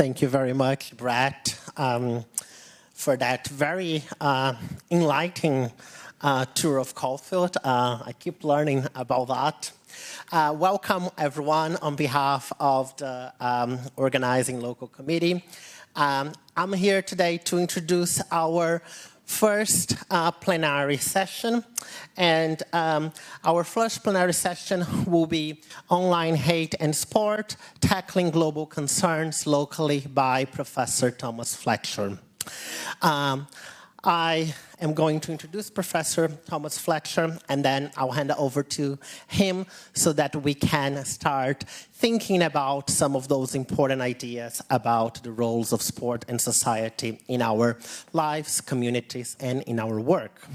Thank you very much, Brett, for that very enlightening tour of Caulfield. I keep learning about that. Welcome, everyone, on behalf of the organizing local committee. I'm here today to introduce our first plenary session, and our first plenary session will be Online Hate and Sport, Tackling Global Concerns Locally by Professor Thomas Fletcher. I am going to introduce Professor Thomas Fletcher, and then I'll hand it over to him so that we can start thinking about some of those important ideas about the roles of sport and society in our lives, communities, and in our work.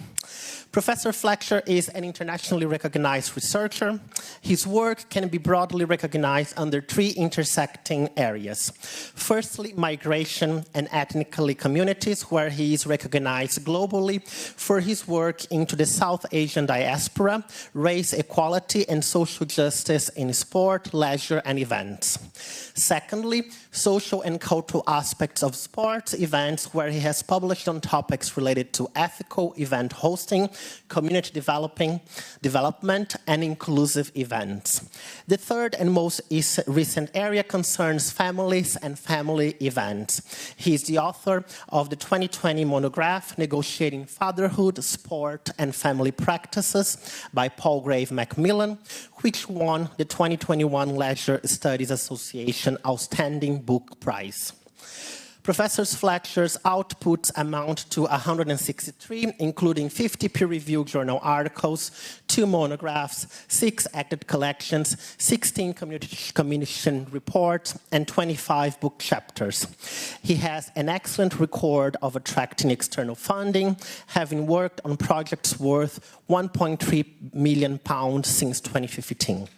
Professor Fletcher is an internationally recognized researcher. His work can be broadly recognized under three intersecting areas. Firstly, migration and ethnically communities, where he is recognized globally for his work into the South Asian diaspora, race equality, and social justice in sport, leisure, and events. Secondly, social and cultural aspects of sports events, where he has published on topics related to ethical event hosting, community development, and inclusive events. The third and most recent area concerns families and family events. He is the author of the 2020 monograph, Negotiating Fatherhood, Sport, and Family Practices by Palgrave Macmillan, which won the 2021 Leisure Studies Association Outstanding Book Prize. Professor Fletcher's outputs amount to 163, including 50 peer-reviewed journal articles, 2 monographs, 6 acted collections, 16 commission reports, and 25 book chapters. He has an excellent record of attracting external funding, having worked on projects worth £1.3 million since 2015.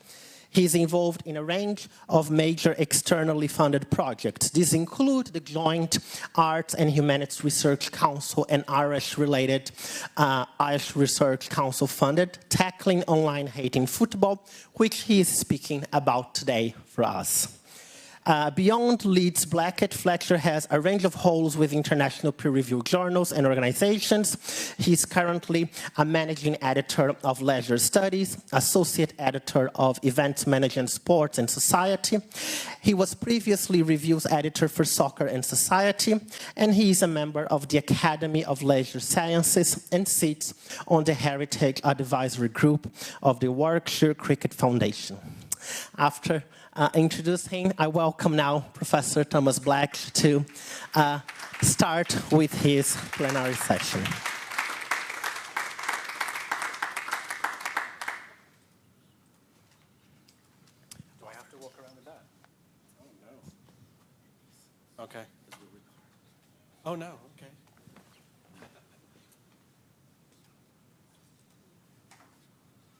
He is involved in a range of major externally funded projects. These include the Joint Arts and Humanities Research Council and Irish Research Council funded Tackling Online Hate in Football, which he is speaking about today for us. Beyond Leeds Blackett, Fletcher has a range of roles with international peer-reviewed journals and organizations. He's currently a managing editor of Leisure Studies, associate editor of Events Management, Sports and Society. He was previously reviews editor for Soccer and Society, and he is a member of the Academy of Leisure Sciences and sits on the Heritage Advisory Group of the Warwickshire Cricket Foundation. After introducing, I welcome now Professor Thomas Black to start with his plenary session. Do I have to walk around with that? Oh, no. Okay. Oh, no, okay.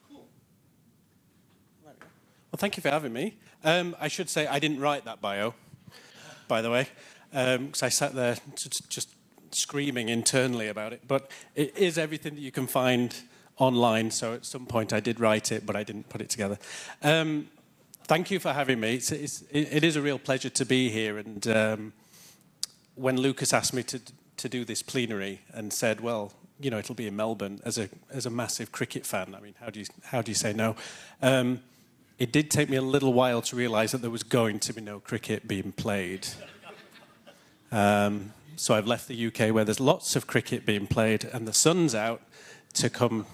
Cool. There we go. Well, thank you for having me. I should say I didn't write that bio, by the way, because I sat there just screaming internally about it. But it is everything that you can find online, so at some point I did write it, but I didn't put it together. Thank you for having me. It is a real pleasure to be here. And when Lucas asked me to do this plenary and said, well, you know, it'll be in Melbourne, as a massive cricket fan, I mean, how do you say no? It did take me a little while to realise that there was going to be no cricket being played. So I've left the UK where there's lots of cricket being played and the sun's out to come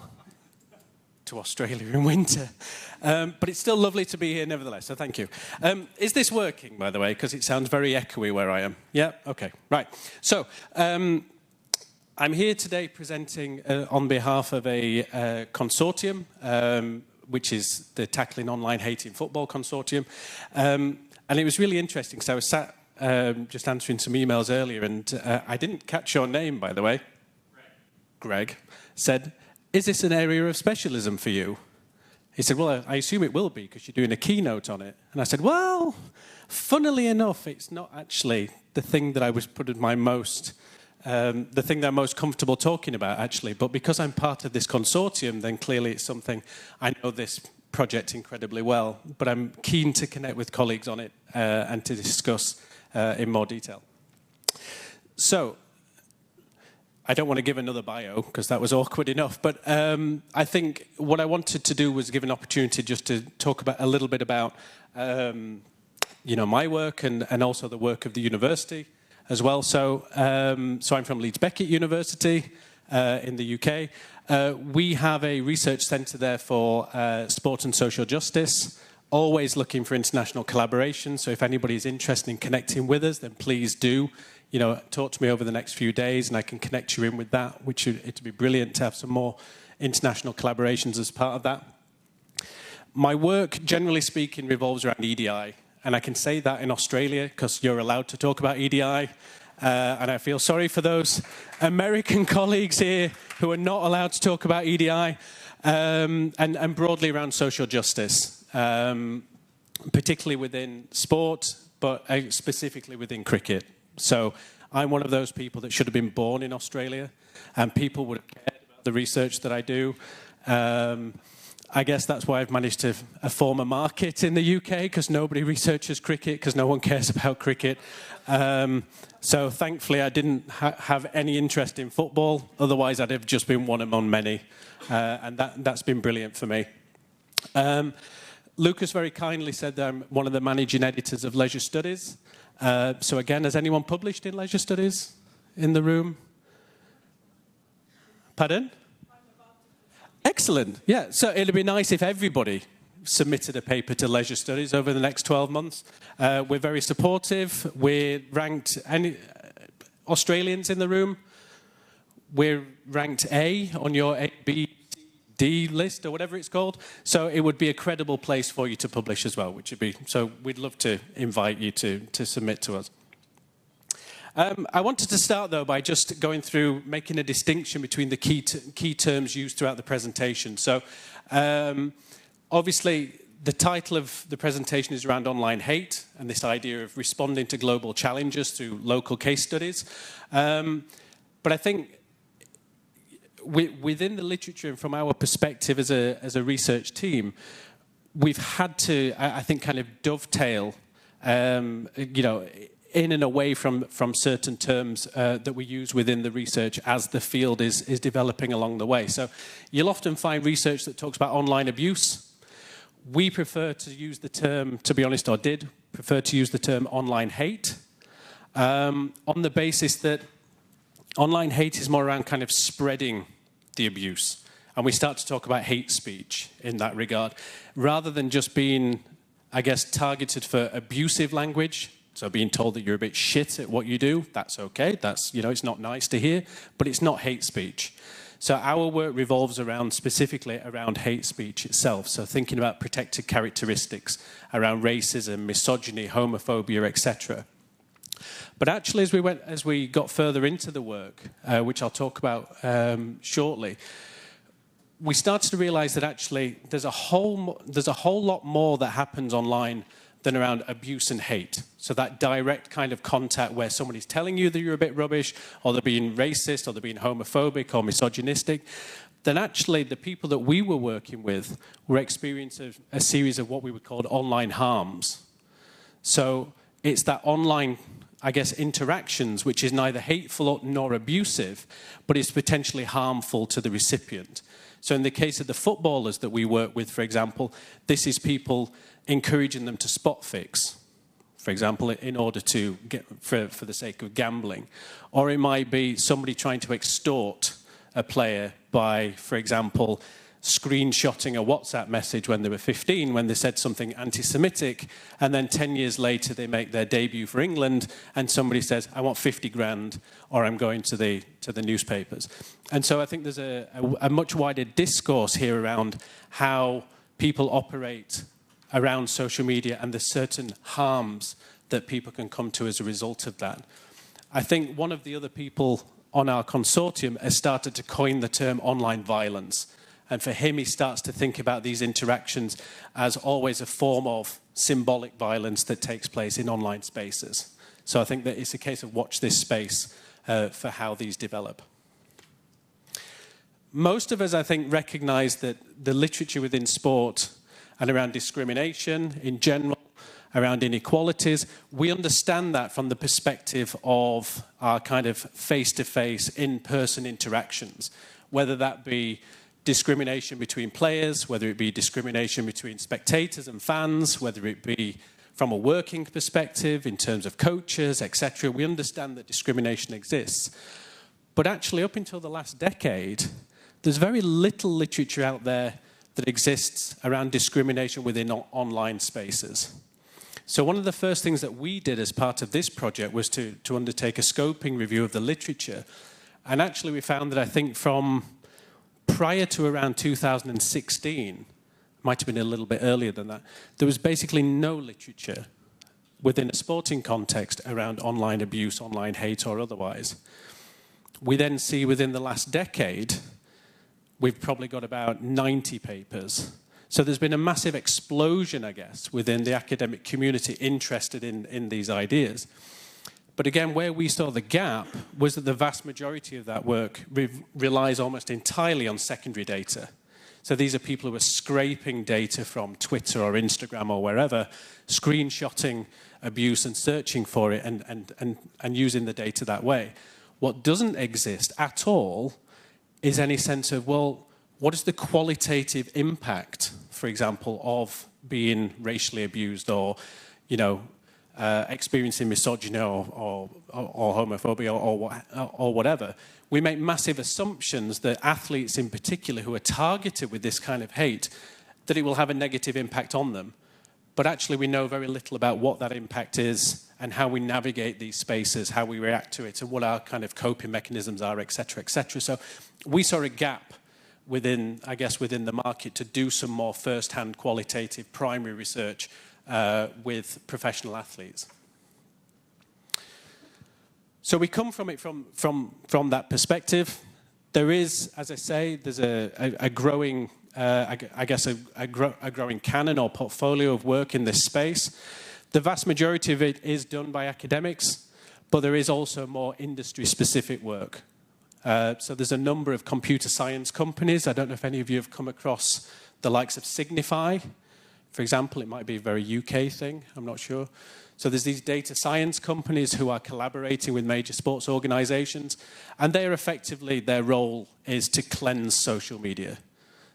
to Australia in winter. But it's still lovely to be here nevertheless, so thank you. Is this working, by the way? Because it sounds very echoey where I am. Yeah? Okay, right. So I'm here today presenting on behalf of a consortium, which is the Tackling Online Hate in Football Consortium. And it was really interesting, because I was sat just answering some emails earlier, and I didn't catch your name, by the way. Greg said, is this an area of specialism for you? He said, well, I assume it will be, because you're doing a keynote on it. And I said, well, funnily enough, it's not actually the thing that I was putting my most the thing that I'm most comfortable talking about, actually. But because I'm part of this consortium, then clearly it's something I know this project incredibly well. But I'm keen to connect with colleagues on it and to discuss in more detail. So, I don't want to give another bio because that was awkward enough, but I think what I wanted to do was give an opportunity just to talk about a little bit about my work and also the work of the university as well. So I'm from Leeds Beckett University in the UK. We have a research centre there for sport and social justice, always looking for international collaboration. So if anybody is interested in connecting with us, then please do. Talk to me over the next few days and I can connect you in with that, which it'd be brilliant to have some more international collaborations as part of that. My work, generally speaking, revolves around EDI. And I can say that in Australia because you're allowed to talk about EDI. And I feel sorry for those American colleagues here who are not allowed to talk about EDI. And broadly around social justice, particularly within sport, but specifically within cricket. So I'm one of those people that should have been born in Australia, and people would have cared about the research that I do. I guess that's why I've managed to form a market in the UK, because nobody researches cricket, because no one cares about cricket. So thankfully I didn't have any interest in football, otherwise I'd have just been one among many. And that's been brilliant for me. Lucas very kindly said that I'm one of the managing editors of Leisure Studies. So again, has anyone published in Leisure Studies in the room? Pardon? Excellent. Yeah, so it'd be nice if everybody submitted a paper to Leisure Studies over the next 12 months. We're very supportive. We're ranked... Australians in the room? We're ranked A on your A, B, D list or whatever it's called. So it would be a credible place for you to publish as well, which would be... So we'd love to invite you to submit to us. I wanted to start, though, by just going through making a distinction between the key terms used throughout the presentation. So, obviously, the title of the presentation is around online hate and this idea of responding to global challenges through local case studies. But I think within the literature and from our perspective as a research team, we've had to, I think, kind of dovetail, in and away from certain terms that we use within the research as the field is developing along the way. So you'll often find research that talks about online abuse. We prefer to use the term, to be honest, or did prefer to use the term online hate, on the basis that online hate is more around kind of spreading the abuse. And we start to talk about hate speech in that regard, rather than just being, I guess, targeted for abusive language. So being told that you're a bit shit at what you do, that's okay. That's, it's not nice to hear, but it's not hate speech. So our work revolves around, specifically around hate speech itself. So thinking about protected characteristics around racism, misogyny, homophobia, etc. But actually, as we got further into the work, which I'll talk about shortly, we started to realize that actually there's a whole lot more that happens online than around abuse and hate. So that direct kind of contact where somebody's telling you that you're a bit rubbish, or they're being racist, or they're being homophobic or misogynistic, then actually the people that we were working with were experiencing a series of what we would call online harms. So it's that online, I guess, interactions, which is neither hateful nor abusive, but is potentially harmful to the recipient. So in the case of the footballers that we work with, for example, this is people encouraging them to spot fix, for example, in order to get, for the sake of gambling. Or it might be somebody trying to extort a player by, for example, screenshotting a WhatsApp message when they were 15, when they said something anti-Semitic, and then 10 years later they make their debut for England, and somebody says, I want 50 grand, or I'm going to the newspapers. And so I think there's a much wider discourse here around how people operate around social media and the certain harms that people can come to as a result of that. I think one of the other people on our consortium has started to coin the term online violence. And for him, he starts to think about these interactions as always a form of symbolic violence that takes place in online spaces. So I think that it's a case of watch this space for how these develop. Most of us, I think, recognize that the literature within sport and around discrimination in general, around inequalities. We understand that from the perspective of our kind of face-to-face, in-person interactions, whether that be discrimination between players, whether it be discrimination between spectators and fans, whether it be from a working perspective in terms of coaches, etc. We understand that discrimination exists. But actually, up until the last decade, there's very little literature out there that exists around discrimination within online spaces. So one of the first things that we did as part of this project was to undertake a scoping review of the literature. And actually we found that I think from prior to around 2016, might have been a little bit earlier than that, there was basically no literature within a sporting context around online abuse, online hate or otherwise. We then see within the last decade, we've probably got about 90 papers. So there's been a massive explosion, I guess, within the academic community interested in these ideas. But again, where we saw the gap was that the vast majority of that work relies almost entirely on secondary data. So these are people who are scraping data from Twitter or Instagram or wherever, screenshotting abuse and searching for it and using the data that way. What doesn't exist at all is any sense of, well, what is the qualitative impact, for example, of being racially abused or, you know, experiencing misogyny or homophobia or whatever. We make massive assumptions that athletes in particular who are targeted with this kind of hate, that it will have a negative impact on them. But actually we know very little about what that impact is and how we navigate these spaces, how we react to it, and what our kind of coping mechanisms are, et cetera, et cetera. So we saw a gap within, I guess, within the market to do some more first-hand qualitative primary research with professional athletes. So we come from it from that perspective. There is, as I say, there's a growing, I guess, a growing canon or portfolio of work in this space. The vast majority of it is done by academics, but there is also more industry-specific work. So there's a number of computer science companies. I don't know if any of you have come across the likes of Signify. For example, it might be a very UK thing, I'm not sure. So there's these data science companies who are collaborating with major sports organizations, and they're effectively, their role is to cleanse social media.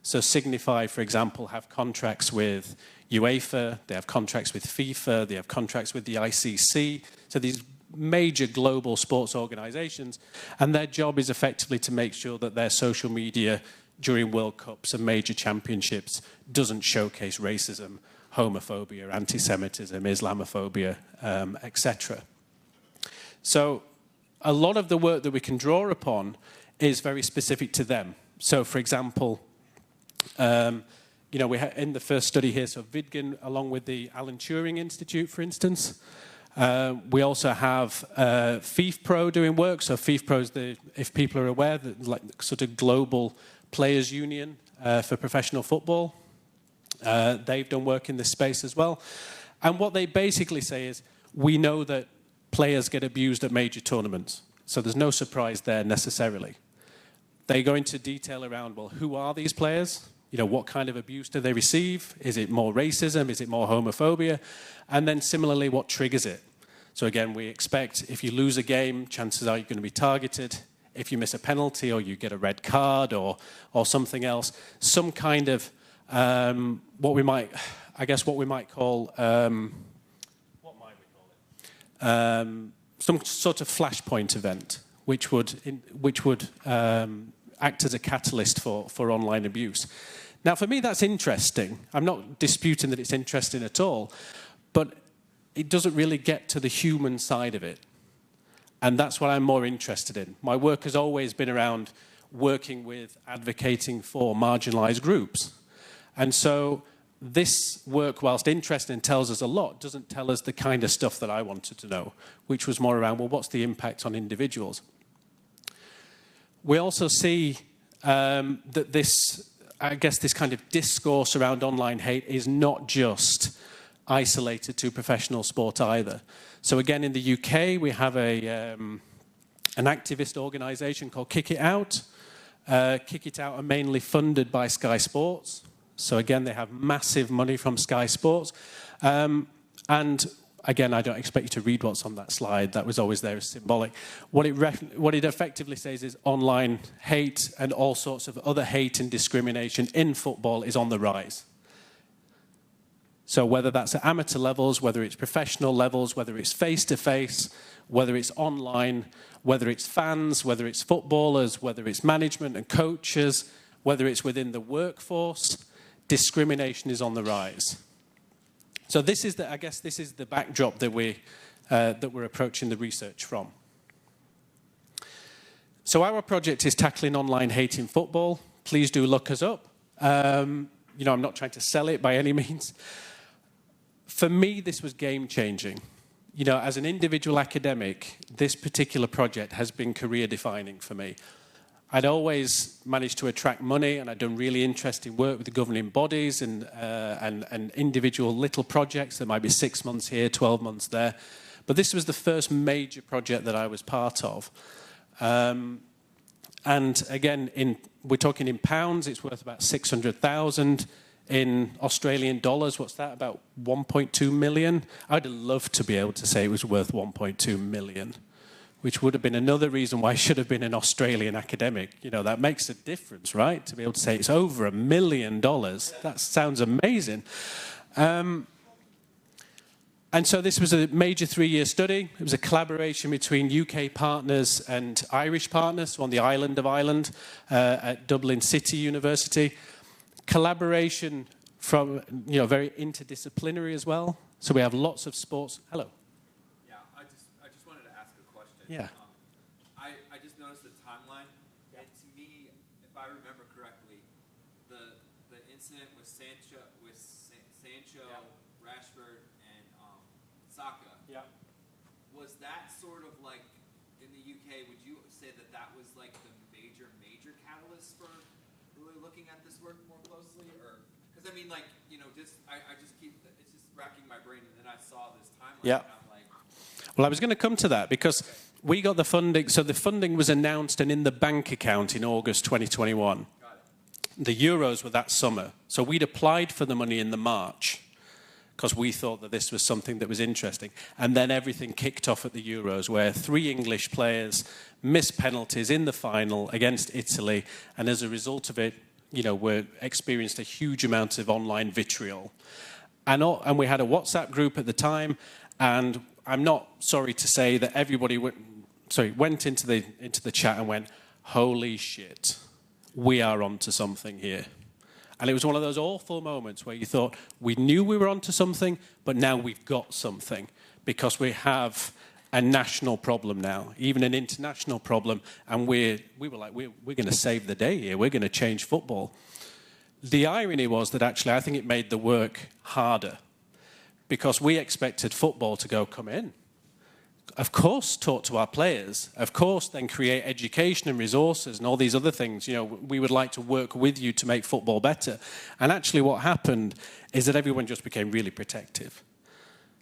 So Signify, for example, have contracts with UEFA, they have contracts with FIFA, they have contracts with the ICC. So these major global sports organizations, and their job is effectively to make sure that their social media during World Cups and major championships doesn't showcase racism, homophobia, anti-Semitism, Islamophobia, etc. So a lot of the work that we can draw upon is very specific to them. So for example, you know, in the first study here, so Vidgen, along with the Alan Turing Institute, for instance. We also have FIFPro doing work. So FIFPro is if people are aware, the sort of global players union for professional football. They've done work in this space as well. And what they basically say is, we know that players get abused at major tournaments. So there's no surprise there necessarily. They go into detail around, well, who are these players? You know, what kind of abuse do they receive? Is it more racism? Is it more homophobia? And then similarly, what triggers it? So again, we expect if you lose a game, chances are you're going to be targeted. If you miss a penalty or you get a red card or something else, some kind of what we might call some sort of flashpoint event, which would act as a catalyst for online abuse. Now, for me, that's interesting. I'm not disputing that it's interesting at all, but it doesn't really get to the human side of it. And that's what I'm more interested in. My work has always been around working with, advocating for marginalized groups. And so this work, whilst interesting and tells us a lot, doesn't tell us the kind of stuff that I wanted to know, which was more around, well, what's the impact on individuals? We also see that this kind of discourse around online hate is not just isolated to professional sport either. So again, in the UK, we have an activist organisation called Kick It Out. Kick It Out are mainly funded by Sky Sports. So again, they have massive money from Sky Sports. And again, I don't expect you to read what's on that slide. That was always there as symbolic. What it effectively says is online hate and all sorts of other hate and discrimination in football is on the rise. So whether that's at amateur levels, whether it's professional levels, whether it's face-to-face, whether it's online, whether it's fans, whether it's footballers, whether it's management and coaches, whether it's within the workforce, discrimination is on the rise. So this is I guess this is the backdrop that we're approaching the research from. So our project is tackling online hate in football. Please do look us up. I'm not trying to sell it by any means. For me, this was game-changing. As an individual academic, this particular project has been career-defining for me. I'd always managed to attract money, and I'd done really interesting work with the governing bodies and individual little projects. There might be 6 months here, 12 months there. But this was the first major project that I was part of. And again, we're talking in pounds, it's worth about 600,000. In Australian dollars, what's that, about 1.2 million? I'd love to be able to say it was worth 1.2 million, which would have been another reason why I should have been an Australian academic. That makes a difference, right? To be able to say it's over $1 million. That sounds amazing. And so this was a major 3-year study. It was a collaboration between UK partners and Irish partners on the island of Ireland at Dublin City University. Collaboration from, very interdisciplinary as well. So we have lots of sports. Hello. Yeah, I just wanted to ask a question. Yeah. I just noticed the timeline, and to me, if I remember correctly, the incident with Sancho, yeah, Rashford, and Saka. Yeah. Was that sort of like in the UK? Would you say that was like the major catalyst for really looking at this work more closely, or because I mean, like, I just keep it's just racking my brain, and then I saw this timeline, yeah, and I'm like, well, I was going to come to that because we got the funding. So the funding was announced and in the bank account in August 2021. got it. The Euros were that summer, so we'd applied for the money in the March because we thought that this was something that was interesting, and then everything kicked off at the Euros, where 3 English players missed penalties in the final against Italy, and as a result of it, we experienced a huge amount of online vitriol. And we had a WhatsApp group at the time, and I'm not sorry to say that everybody went into the chat and went, holy shit, we are onto something here. And it was one of those awful moments where you thought, we knew we were onto something, but now we've got something, because we have a national problem now, even an international problem, and we were like, we're going to save the day here. We're going to change football. The irony was that actually I think it made the work harder, because we expected football to come in. Of course, talk to our players. Of course, then create education and resources and all these other things. We would like to work with you to make football better. And actually what happened is that everyone just became really protective.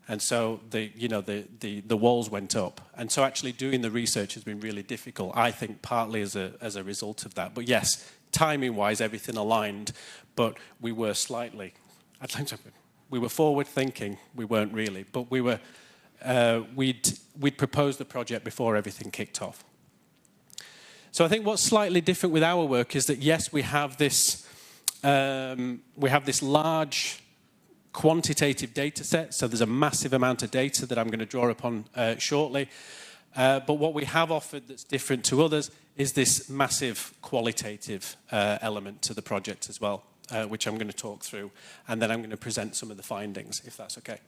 And so the walls went up. And so actually doing the research has been really difficult, I think partly as a result of that. But yes, timing-wise, everything aligned, but we were we were forward-thinking, we weren't really, but we were, we'd proposed the project before everything kicked off. So I think what's slightly different with our work is that, yes, we have this large quantitative data set, so there's a massive amount of data that I'm going to draw upon shortly. But what we have offered that's different to others is this massive qualitative element to the project as well, which I'm going to talk through, and then I'm going to present some of the findings, if that's okay.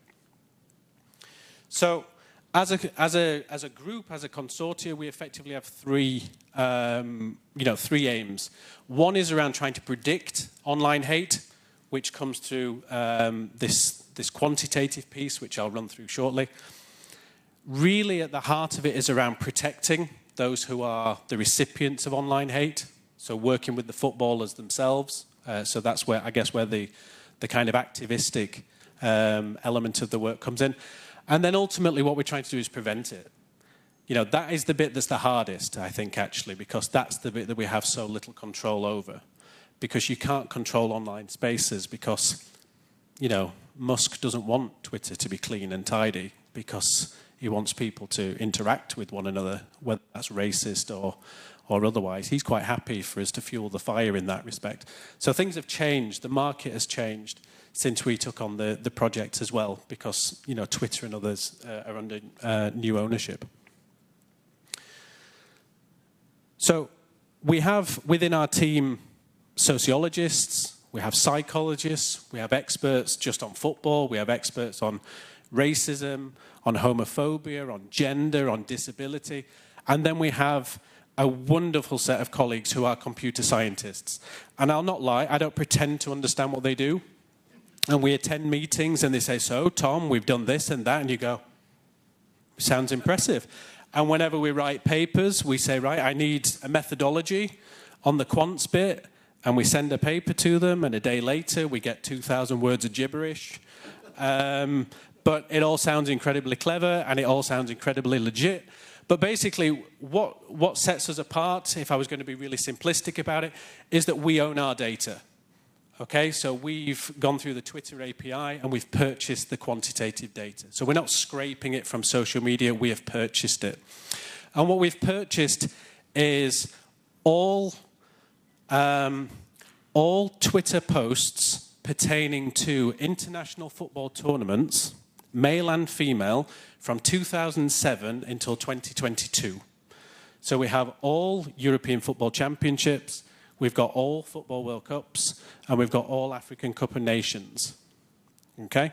So, as a group, as a consortia, we effectively have three aims. One is around trying to predict online hate, which comes through this quantitative piece, which I'll run through shortly. Really, at the heart of it is around protecting those who are the recipients of online hate, so working with the footballers themselves. So that's where, I guess, where the kind of activistic element of the work comes in. And then ultimately what we're trying to do is prevent it. That is the bit that's the hardest, I think, actually, because that's the bit that we have so little control over. Because you can't control online spaces, because you know, Musk doesn't want Twitter to be clean and tidy because he wants people to interact with one another, whether that's racist or otherwise. He's quite happy for us to fuel the fire in that respect. So things have changed. The market has changed since we took on the project as well, because, you know, Twitter and others are under new ownership. So we have within our team sociologists, we have psychologists, we have experts just on football, we have experts on racism, on homophobia, on gender, on disability, and then we have a wonderful set of colleagues who are computer scientists. And I'll not lie, I don't pretend to understand what they do. And we attend meetings and they say, so Tom, we've done this and that, and you go, sounds impressive. And whenever we write papers, we say, right, I need a methodology on the quants bit, and we send a paper to them, and a day later we get 2,000 words of gibberish. But it all sounds incredibly clever, and it all sounds incredibly legit. But basically, what sets us apart, if I was going to be really simplistic about it, is that we own our data. Okay, so we've gone through the Twitter API and we've purchased the quantitative data. So we're not scraping it from social media, we have purchased it. And what we've purchased is all Twitter posts pertaining to international football tournaments, male and female, from 2007 until 2022. So we have all European football championships, we've got all Football World Cups, and we've got all African Cup of Nations. Okay?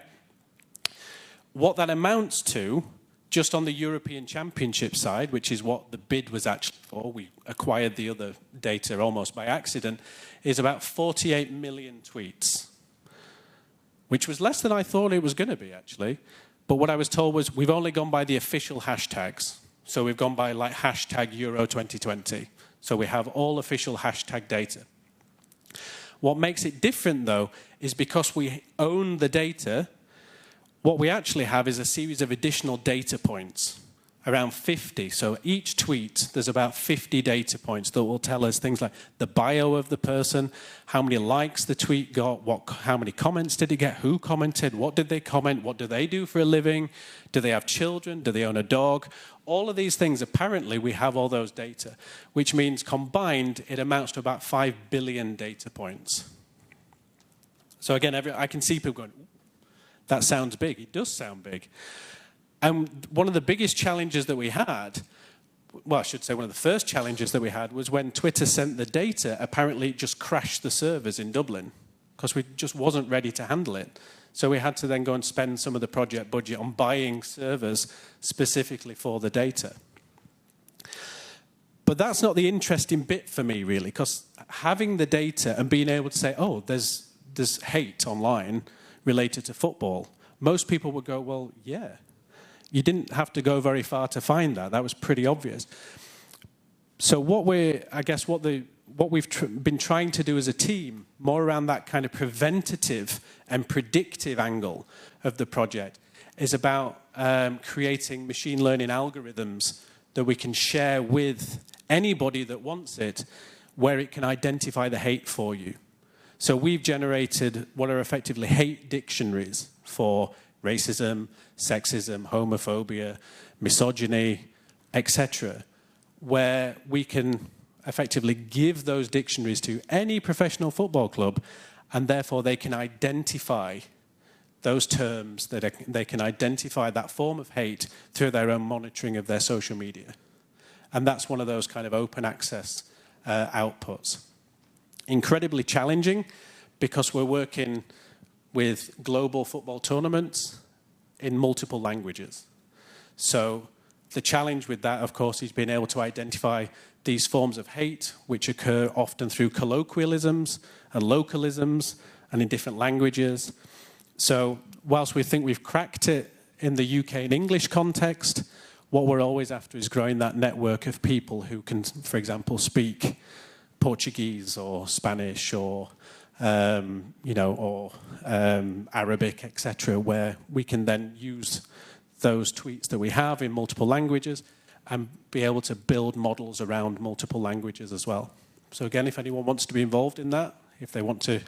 What that amounts to, just on the European Championship side, which is what the bid was actually for, we acquired the other data almost by accident, is about 48 million tweets, which was less than I thought it was going to be, actually. But what I was told was we've only gone by the official hashtags. So we've gone by like hashtag Euro 2020. So we have all official hashtag data. What makes it different, though, is because we own the data, what we actually have is a series of additional data points, around 50. So each tweet, there's about 50 data points that will tell us things like the bio of the person, how many likes the tweet got, how many comments did it get, who commented, what did they comment, what do they do for a living, do they have children, do they own a dog? All of these things, apparently, we have all those data, which means combined, it amounts to about 5 billion data points. So again, I can see people going, that sounds big. It does sound big. And one of the biggest challenges that we had, well, I should say one of the first challenges that we had was when Twitter sent the data, apparently it just crashed the servers in Dublin because we just wasn't ready to handle it. So we had to then go and spend some of the project budget on buying servers specifically for the data. But that's not the interesting bit for me, really, because having the data and being able to say, oh, there's hate online related to football, most people would go, well, yeah. You didn't have to go very far to find that. That was pretty obvious. So what we've been trying to do as a team, more around that kind of preventative and predictive angle of the project, is about creating machine learning algorithms that we can share with anybody that wants it, where it can identify the hate for you. So we've generated what are effectively hate dictionaries for racism, sexism, homophobia, misogyny, etc., where we can effectively give those dictionaries to any professional football club, and therefore they can identify those terms, they can identify that form of hate through their own monitoring of their social media. And that's one of those kind of open access outputs. Incredibly challenging because we're working with global football tournaments in multiple languages. So the challenge with that, of course, is being able to identify these forms of hate, which occur often through colloquialisms and localisms and in different languages. So whilst we think we've cracked it in the UK and English context, what we're always after is growing that network of people who can, for example, speak Portuguese or Spanish or Arabic, etc., where we can then use those tweets that we have in multiple languages and be able to build models around multiple languages as well. So again, if anyone wants to be involved in that, if they want to,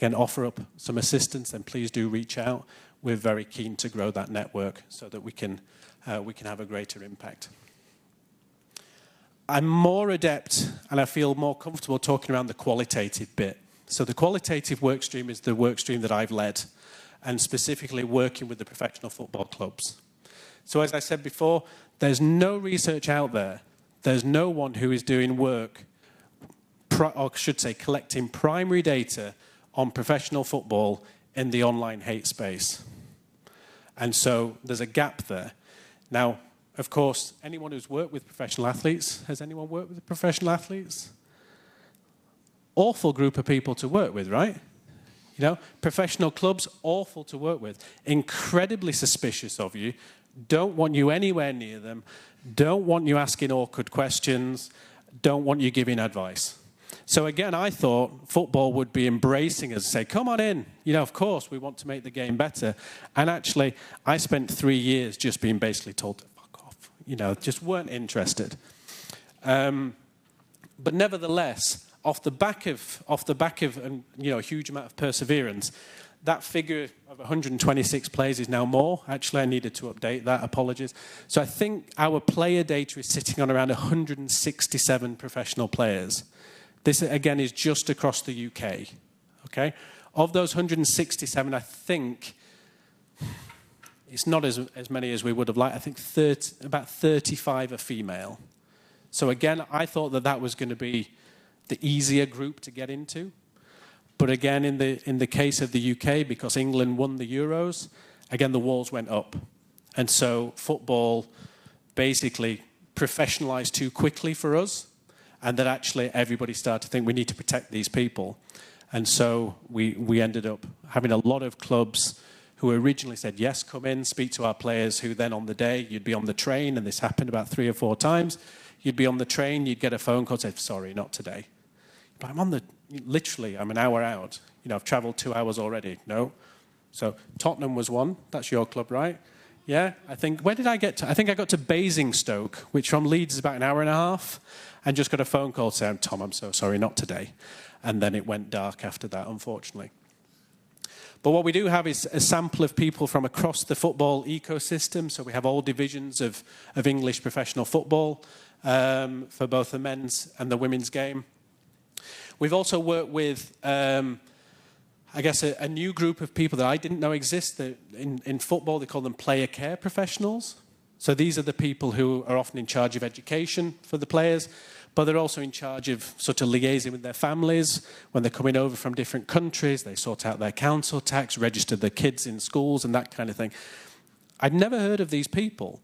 again, offer up some assistance, then please do reach out. We're very keen to grow that network so that we can have a greater impact. I'm more adept and I feel more comfortable talking around the qualitative bit. So the qualitative work stream is the work stream that I've led, and specifically working with the professional football clubs. So as I said before, there's no research out there. There's no one who is doing work, or I should say collecting primary data on professional football in the online hate space. And so there's a gap there. Now, of course, anyone who's worked with professional athletes, has anyone worked with professional athletes? Awful group of people to work with, right? You know, professional clubs, awful to work with. Incredibly suspicious of you. Don't want you anywhere near them. Don't want you asking awkward questions. Don't want you giving advice. So again, I thought football would be embracing us, say, come on in. You know, of course, we want to make the game better. And actually, I spent 3 years just being basically told to fuck off. You know, just weren't interested. But nevertheless, off the back of you know, a huge amount of perseverance, that figure of 126 players is now more. Actually, I needed to update that. Apologies. So I think our player data is sitting on around 167 professional players. This, again, is just across the UK. Okay? Of those 167, I think it's not as many as we would have liked. I think about 35 are female. So again, I thought that was going to be the easier group to get into. But again, in the case of the UK, because England won the Euros, again, the walls went up. And so football basically professionalized too quickly for us, and that actually everybody started to think we need to protect these people. And so we ended up having a lot of clubs who originally said, yes, come in, speak to our players, who then on the day, you'd be on the train, and this happened about 3 or 4 times, you'd be on the train, you'd get a phone call, say, sorry, not today. But literally, I'm an hour out. You know, I've traveled 2 hours already. No. So Tottenham was one. That's your club, right? Yeah. Where did I get to? I think I got to Basingstoke, which from Leeds is about an hour and a half, and just got a phone call saying, Tom, I'm so sorry, not today. And then it went dark after that, unfortunately. But what we do have is a sample of people from across the football ecosystem. So we have all divisions of English professional football for both the men's and the women's game. We've also worked with, I guess, a new group of people that I didn't know exist. In football, they call them player care professionals. So these are the people who are often in charge of education for the players, but they're also in charge of sort of liaising with their families. When they're coming over from different countries, they sort out their council tax, register their kids in schools and that kind of thing. I'd never heard of these people,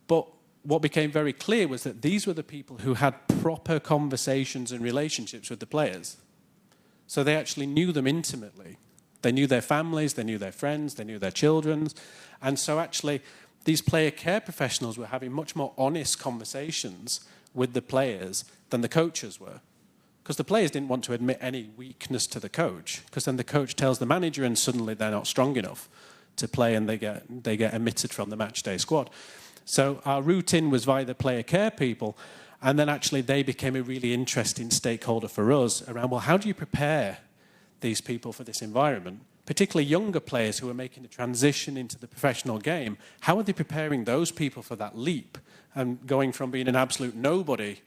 but what became very clear was that these were the people who had proper conversations and relationships with the players. So they actually knew them intimately. They knew their families, they knew their friends, they knew their children. And so actually, these player care professionals were having much more honest conversations with the players than the coaches were. Because the players didn't want to admit any weakness to the coach, because then the coach tells the manager and suddenly they're not strong enough to play and they get omitted from the matchday squad. So our route in was via the player care people, and then actually they became a really interesting stakeholder for us around, well, how do you prepare these people for this environment? Particularly younger players who are making the transition into the professional game. How are they preparing those people for that leap and going from being an absolute nobody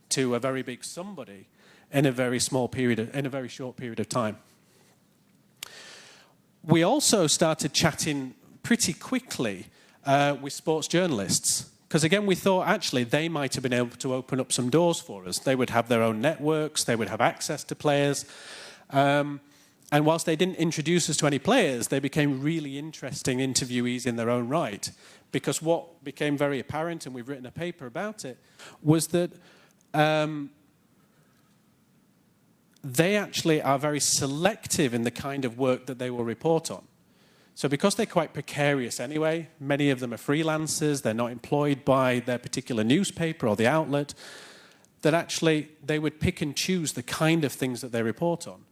to a very big somebody in a very short period of time? We also started chatting pretty quickly with sports journalists, because again we thought actually they might have been able to open up some doors for us. They would have their own networks, they would have access to players, and whilst they didn't introduce us to any players, they became really interesting interviewees in their own right, because what became very apparent, and we've written a paper about it, was that they actually are very selective in the kind of work that they will report on. So because they're quite precarious anyway, many of them are freelancers, they're not employed by their particular newspaper or the outlet, that actually they would pick and choose the kind of things that they report on,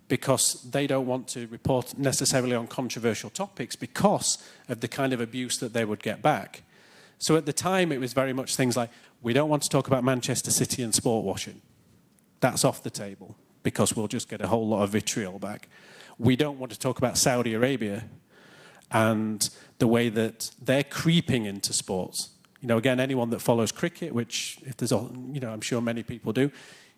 because they don't want to report necessarily on controversial topics because of the kind of abuse that they would get back. So at the time it was very much things like, we don't want to talk about Manchester City and sport washing. That's off the table. because we'll just get a whole lot of vitriol back. We don't want to talk about Saudi Arabia and the way that they're creeping into sports. You know, again, anyone that follows cricket, which if there's, you know, I'm sure many people do,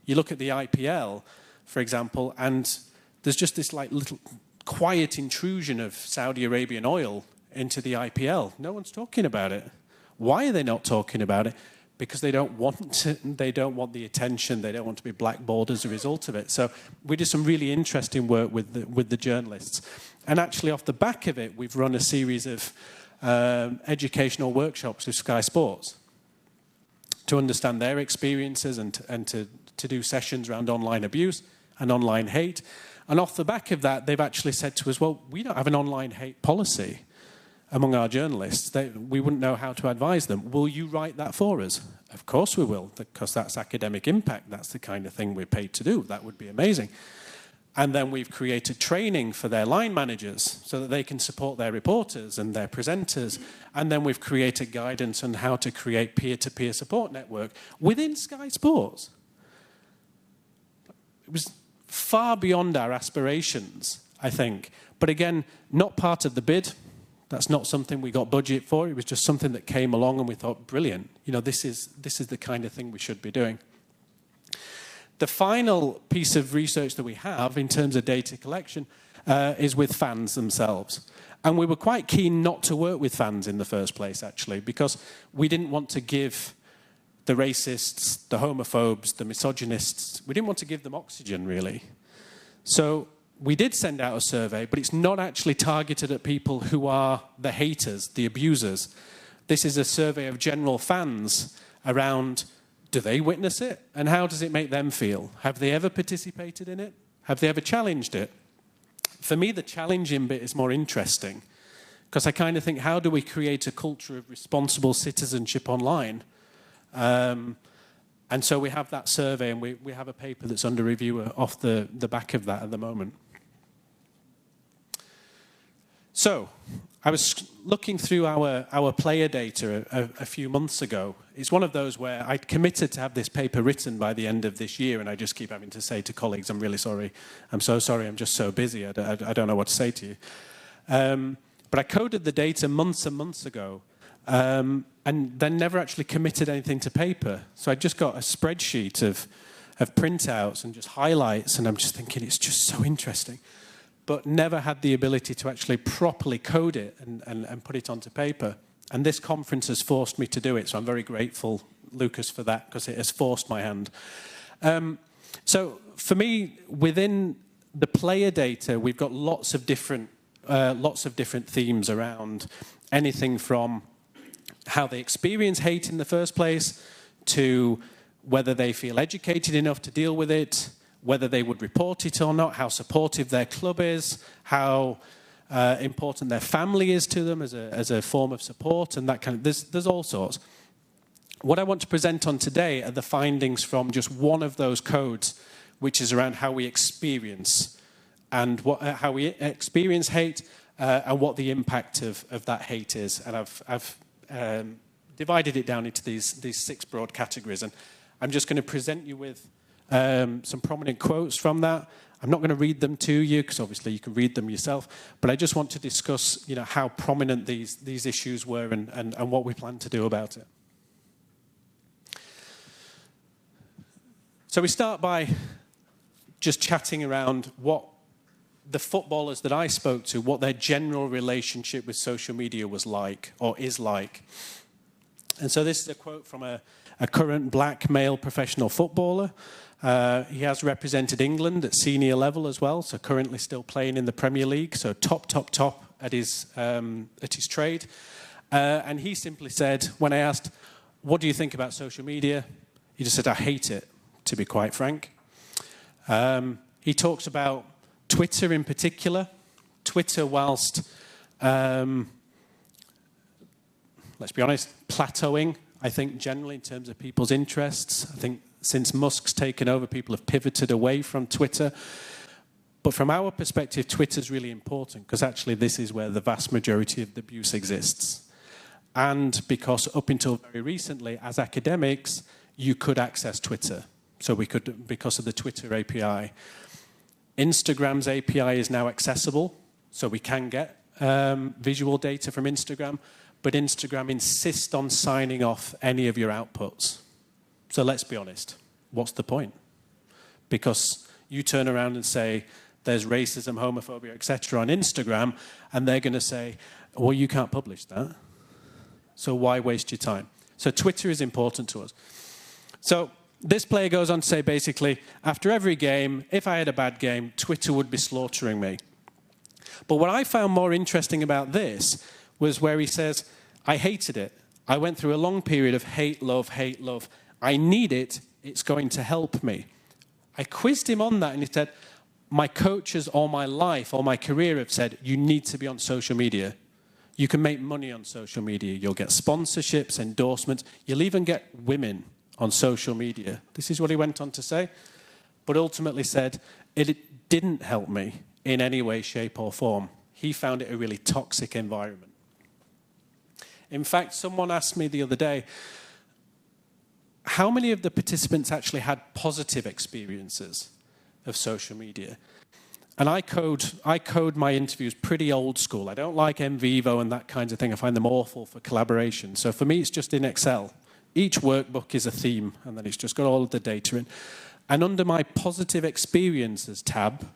you look at the IPL, for example, and there's just this like little quiet intrusion of Saudi Arabian oil into the IPL. No one's talking about it. Why are they not talking about it? Because they don't want to, they don't want the attention, they don't want to be blackballed as a result of it. So we did some really interesting work with the journalists. And actually off the back of it, we've run a series of educational workshops with Sky Sports to understand their experiences and to do sessions around online abuse and online hate. And off the back of that, they've actually said to us, well, we don't have an online hate policy among our journalists. We wouldn't know how to advise them. Will you write that for us? Of course we will, because that's academic impact. That's the kind of thing we're paid to do. That would be amazing. And then we've created training for their line managers so that they can support their reporters and their presenters. And then we've created guidance on how to create peer-to-peer support network within Sky Sports. It was far beyond our aspirations, I think. But again, not part of the bid. That's not something we got budget for. It was just something that came along and we thought, brilliant. You know, this is the kind of thing we should be doing. The final piece of research that we have in terms of data collection is with fans themselves. And we were quite keen not to work with fans in the first place, actually, because we didn't want to give the racists, the homophobes, the misogynists, we didn't want to give them oxygen, really. So we did send out a survey, but it's not actually targeted at people who are the haters, the abusers. This is a survey of general fans around, do they witness it? And how does it make them feel? Have they ever participated in it? Have they ever challenged it? For me, the challenging bit is more interesting, because I kind of think, how do we create a culture of responsible citizenship online? And so we have that survey, and we have a paper that's under review off the back of that at the moment. So I was looking through our player data a few months ago. It's one of those where I'd committed to have this paper written by the end of this year, and I just keep having to say to colleagues, I'm really sorry. I'm so sorry. I'm just so busy. I don't know what to say to you. But I coded the data months and months ago, and then never actually committed anything to paper. So I just got a spreadsheet of printouts and just highlights, and I'm just thinking it's just so interesting, but never had the ability to actually properly code it and put it onto paper. And this conference has forced me to do it, so I'm very grateful, Lucas, for that, because it has forced my hand. So for me, within the player data, we've got lots of different themes around anything from how they experience hate in the first place, to whether they feel educated enough to deal with it, whether they would report it or not, how supportive their club is, how important their family is to them as a form of support, and that kind of, there's all sorts. What I want to present on today are the findings from just one of those codes, which is around how we experience and how we experience hate and what the impact of that hate is. And I've divided it down into these 6 broad categories, and I'm just going to present you with some prominent quotes from that. I'm not going to read them to you, because obviously you can read them yourself, but I just want to discuss, you know, how prominent these issues were and what we plan to do about it. So we start by just chatting around what the footballers that I spoke to, what their general relationship with social media was like, or is like. And so this is a quote from a current black male professional footballer. He has represented England at senior level as well, so currently still playing in the Premier League, so top at his trade. And he simply said, when I asked, what do you think about social media? He just said, I hate it, to be quite frank. He talks about Twitter in particular. Twitter, whilst, let's be honest, plateauing, I think, generally in terms of people's interests. I think since Musk's taken over, people have pivoted away from Twitter. But from our perspective, Twitter's really important, because actually this is where the vast majority of the abuse exists. And because up until very recently, as academics, you could access Twitter. So we could, because of the Twitter API. Instagram's API is now accessible, so we can get visual data from Instagram, but Instagram insists on signing off any of your outputs. So let's be honest, what's the point? Because you turn around and say, there's racism, homophobia, etc. on Instagram, and they're going to say, well, you can't publish that. So why waste your time? So Twitter is important to us. So this player goes on to say, basically, after every game, if I had a bad game, Twitter would be slaughtering me. But what I found more interesting about this was where he says, I hated it. I went through a long period of hate, love, hate, love. I need it. It's going to help me. I quizzed him on that, and he said, my coaches all my life, all my career have said, you need to be on social media. You can make money on social media. You'll get sponsorships, endorsements. You'll even get women on social media. This is what he went on to say, but ultimately said, it didn't help me in any way, shape, or form. He found it a really toxic environment. In fact, someone asked me the other day, how many of the participants actually had positive experiences of social media? And I code my interviews pretty old school. I don't like NVivo and that kind of thing. I find them awful for collaboration. So for me, it's just in Excel. Each workbook is a theme, and then it's just got all of the data in. And under my positive experiences tab,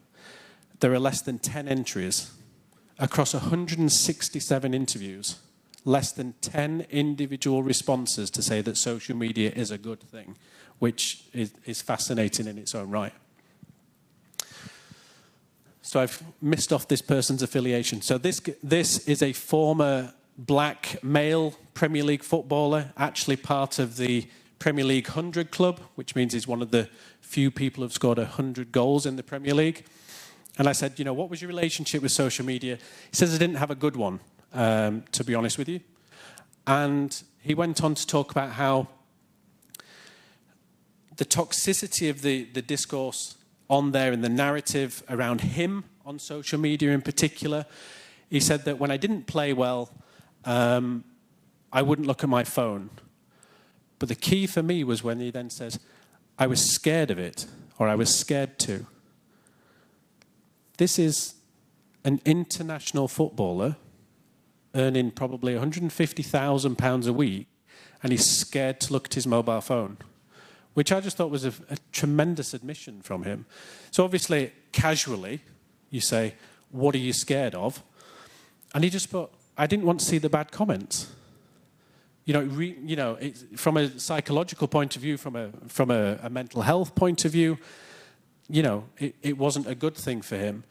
there are less than 10 entries across 167 interviews. Less than 10 individual responses to say that social media is a good thing, which is fascinating in its own right. So I've missed off this person's affiliation. So this is a former black male Premier League footballer, actually part of the Premier League 100 club, which means he's one of the few people who've scored 100 goals in the Premier League. And I said, what was your relationship with social media? He says, I didn't have a good one. To be honest with you. And he went on to talk about how the toxicity of the discourse on there and the narrative around him on social media in particular. He said that when I didn't play well, I wouldn't look at my phone. But the key for me was when he then says, I was scared of it, or I was scared to. This is an international footballer earning probably £150,000 a week, and he's scared to look at his mobile phone, which I just thought was a tremendous admission from him. So obviously, casually, you say, what are you scared of? And he just put, I didn't want to see the bad comments. From a psychological point of view, from a mental health point of view, it wasn't a good thing for him.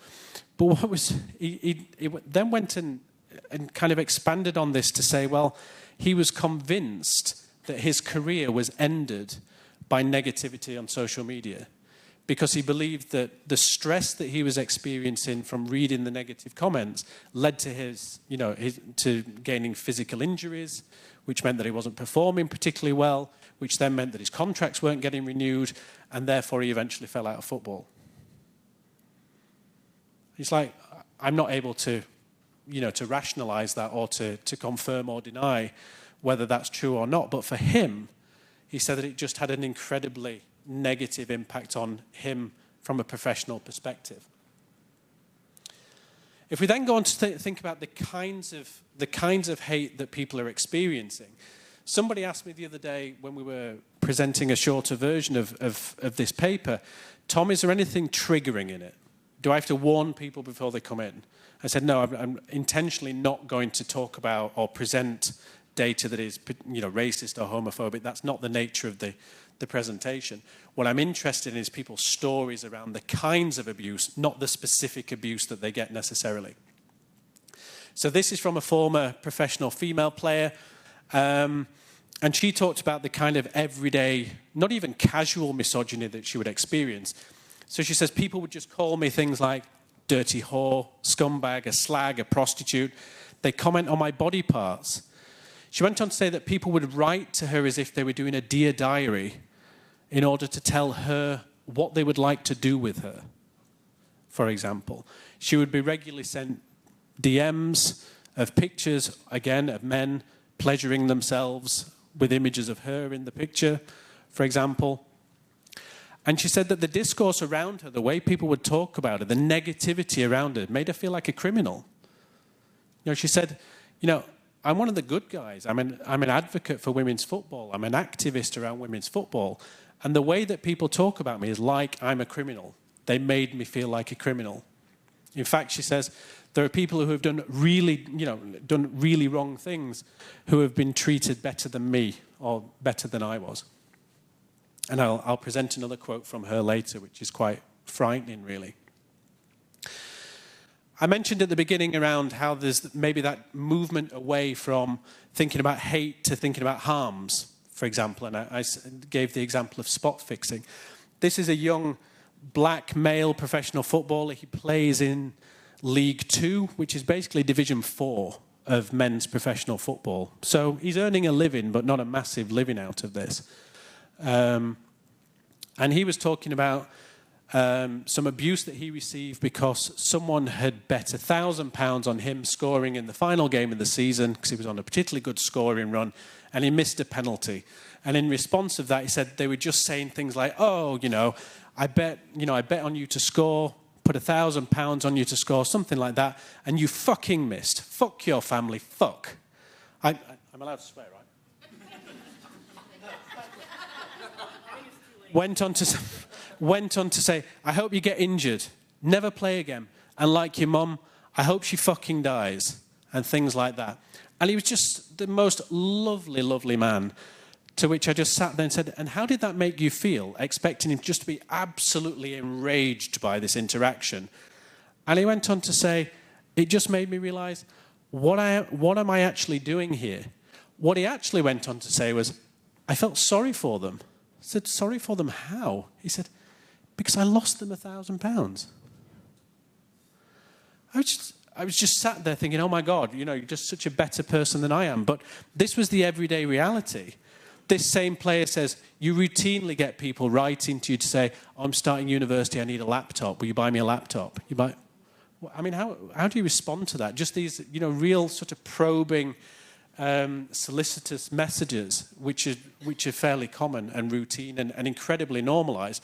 But what was, he then went and kind of expanded on this to say, well, he was convinced that his career was ended by negativity on social media because he believed that the stress that he was experiencing from reading the negative comments led to to gaining physical injuries, which meant that he wasn't performing particularly well, which then meant that his contracts weren't getting renewed, and therefore he eventually fell out of football. He's like, I'm not able to rationalize that or to confirm or deny whether that's true or not. But for him, he said that it just had an incredibly negative impact on him from a professional perspective. If we then go on to think about the kinds of hate that people are experiencing, somebody asked me the other day when we were presenting a shorter version of this paper, Tom, is there anything triggering in it? Do I have to warn people before they come in? I said, no, I'm intentionally not going to talk about or present data that is, racist or homophobic. That's not the nature of the presentation. What I'm interested in is people's stories around the kinds of abuse, not the specific abuse that they get necessarily. So this is from a former professional female player, and she talked about the kind of everyday, not even casual misogyny that she would experience. So she says, people would just call me things like dirty whore, scumbag, a slag, a prostitute. They comment on my body parts. She went on to say that people would write to her as if they were doing a Dear Diary in order to tell her what they would like to do with her, for example. She would be regularly sent DMs of pictures, again, of men pleasuring themselves with images of her in the picture, for example. And she said that the discourse around her, the way people would talk about her, the negativity around her, made her feel like a criminal. You know, she said, you know, I'm one of the good guys. I'm an advocate for women's football. I'm an activist around women's football. And the way that people talk about me is like I'm a criminal. They made me feel like a criminal. In fact, she says, there are people who have done really wrong things who have been treated better than me or better than I was. And I'll present another quote from her later, which is quite frightening, really. I mentioned at the beginning around how there's maybe that movement away from thinking about hate to thinking about harms, for example, and I gave the example of spot fixing. This is a young black male professional footballer. He plays in League 2, which is basically Division 4 of men's professional football. So he's earning a living, but not a massive living out of this. And he was talking about some abuse that he received because someone had bet £1,000 on him scoring in the final game of the season because he was on a particularly good scoring run, and he missed a penalty. And in response to that, he said they were just saying things like, "Oh, I bet on you to score, put £1,000 on you to score, something like that, and you fucking missed. Fuck your family, fuck." I'm allowed to swear, right? Went on to say, "I hope you get injured, never play again, and like your mum, I hope she fucking dies," and things like that. And he was just the most lovely, lovely man, to which I just sat there and said, "And how did that make you feel, expecting him just to be absolutely enraged by this interaction?" And he went on to say, "It just made me realise, what am I actually doing here?" What he actually went on to say was, "I felt sorry for them." I said, "Sorry for them how?" He said, "Because I lost them £1,000. I was just sat there thinking, oh my God, you're just such a better person than I am. But this was the everyday reality. This same player says, you routinely get people writing to you to say, "I'm starting university, I need a laptop. Will you buy me a laptop?" How do you respond to that? Just these, real sort of probing, solicitous messages, which are fairly common and routine and incredibly normalized.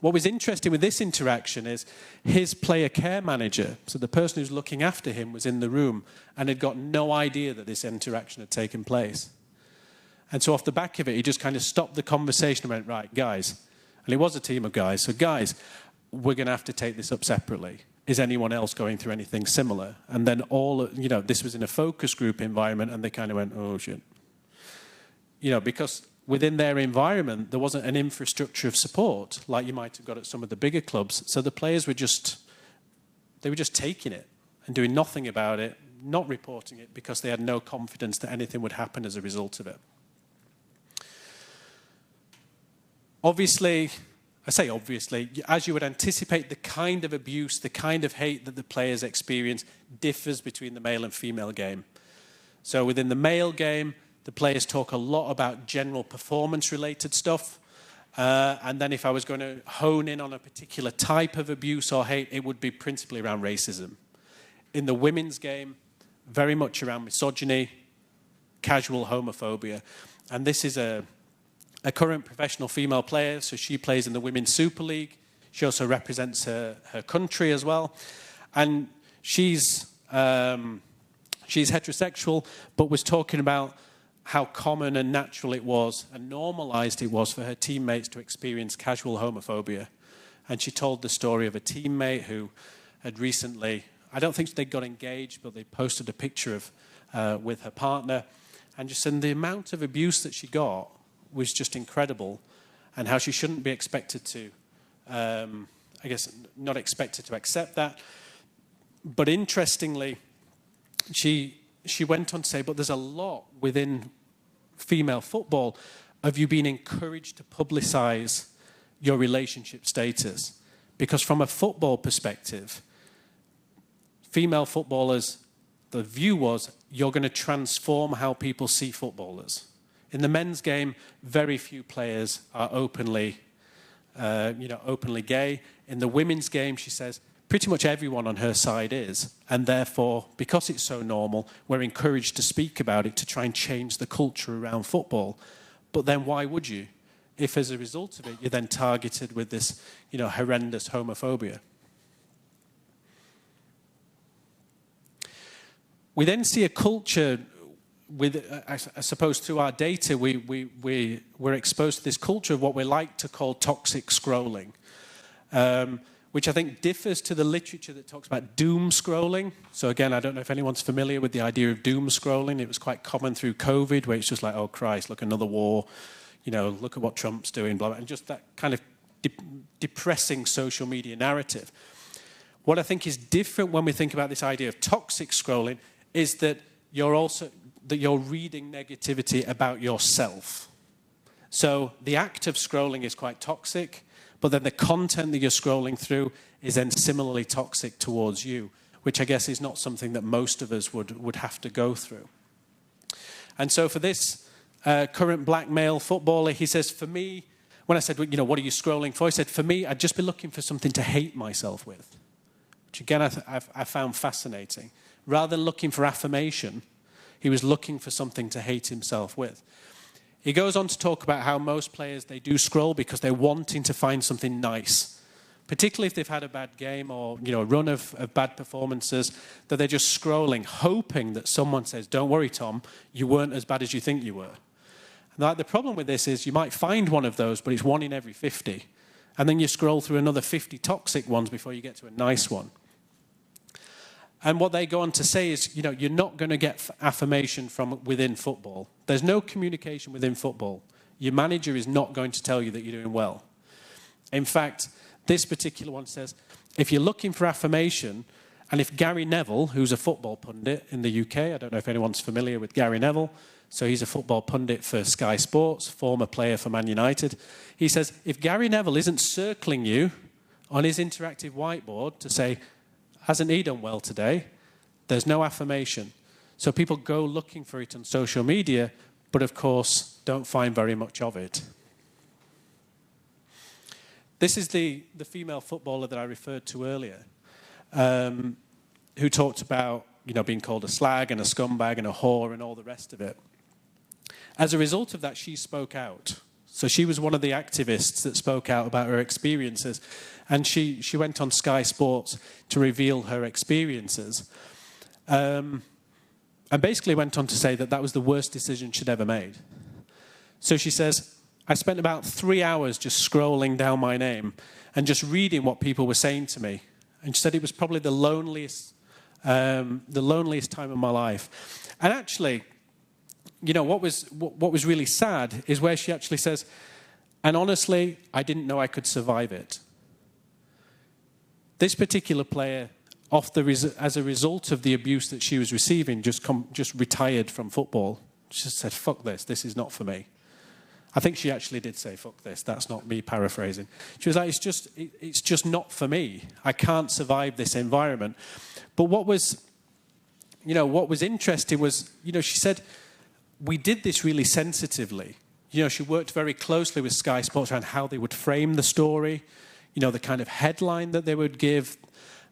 What was interesting with this interaction is his player care manager, so the person who's looking after him, was in the room and had got no idea that this interaction had taken place. And so off the back of it, he just kind of stopped the conversation and went, "Right, guys," and it was a team of guys, "so guys, we're going to have to take this up separately. Is anyone else going through anything similar?" And then this was in a focus group environment, and they kind of went, "Oh, shit." Because within their environment, there wasn't an infrastructure of support like you might have got at some of the bigger clubs. So the players were just taking it and doing nothing about it, not reporting it, because they had no confidence that anything would happen as a result of it. Obviously, as you would anticipate, the kind of abuse, the kind of hate that the players experience differs between the male and female game. So within the male game, the players talk a lot about general performance-related stuff. And then if I was going to hone in on a particular type of abuse or hate, it would be principally around racism. In the women's game, very much around misogyny, casual homophobia. And this is a current professional female player, so she plays in the Women's Super League. She also represents her country as well. And she's heterosexual, but was talking about how common and natural it was and normalized it was for her teammates to experience casual homophobia. And she told the story of a teammate who had recently, I don't think they got engaged, but they posted a picture of with her partner, and just said the amount of abuse that she got was just incredible, and how she shouldn't be expected to, not expected to accept that. But interestingly, she went on to say, but there's a lot within female football of you being encouraged to publicize your relationship status. Because from a football perspective, female footballers, the view was, you're going to transform how people see footballers. In the men's game, very few players are openly gay. In the women's game, she says, pretty much everyone on her side is. And therefore, because it's so normal, we're encouraged to speak about it to try and change the culture around football. But then why would you? if as a result of it, you're then targeted with this, horrendous homophobia. We then see a culture with, I suppose, through our data, we're exposed to this culture of what we like to call toxic scrolling, which I think differs to the literature that talks about doom scrolling. So again, I don't know if anyone's familiar with the idea of doom scrolling. It was quite common through COVID, where it's just like, oh Christ, look, another war, look at what Trump's doing, blah, blah, and just that kind of depressing social media narrative. What I think is different when we think about this idea of toxic scrolling is that you're reading negativity about yourself. So the act of scrolling is quite toxic, but then the content that you're scrolling through is then similarly toxic towards you, which I guess is not something that most of us would have to go through. And so for this current black male footballer, he says, for me, when I said, what are you scrolling for? He said, for me, I'd just be looking for something to hate myself with, which again, I found fascinating. Rather than looking for affirmation, he was looking for something to hate himself with. He goes on to talk about how most players, they do scroll because they're wanting to find something nice, particularly if they've had a bad game or a run of bad performances, that they're just scrolling, hoping that someone says, don't worry, Tom, you weren't as bad as you think you were. And the problem with this is you might find one of those, but it's 1 in every 50. And then you scroll through another 50 toxic ones before you get to a nice one. And what they go on to say is, you're not going to get affirmation from within football. There's no communication within football. Your manager is not going to tell you that you're doing well. In fact, this particular one says, if you're looking for affirmation, and if Gary Neville, who's a football pundit in the UK, I don't know if anyone's familiar with Gary Neville, so he's a football pundit for Sky Sports, former player for Man United. He says, if Gary Neville isn't circling you on his interactive whiteboard to say, hasn't he done well today? There's no affirmation. So people go looking for it on social media, but of course don't find very much of it. This is the female footballer that I referred to earlier, who talked about being called a slag and a scumbag and a whore and all the rest of it. As a result of that, she spoke out. So she was one of the activists that spoke out about her experiences. And she went on Sky Sports to reveal her experiences. And basically went on to say that was the worst decision she'd ever made. So she says, I spent about 3 hours just scrolling down my name and just reading what people were saying to me. And she said it was probably the loneliest time of my life. And actually, what was really sad is where she actually says, and honestly, I didn't know I could survive it. This particular player, as a result of the abuse that she was receiving, just retired from football. She just said, fuck this is not for me. I think she actually did say, fuck this, that's not me paraphrasing. She was like, it's just not for me. I can't survive this environment. But what was interesting was, she said, we did this really sensitively. She worked very closely with Sky Sports around how they would frame the story, the kind of headline that they would give,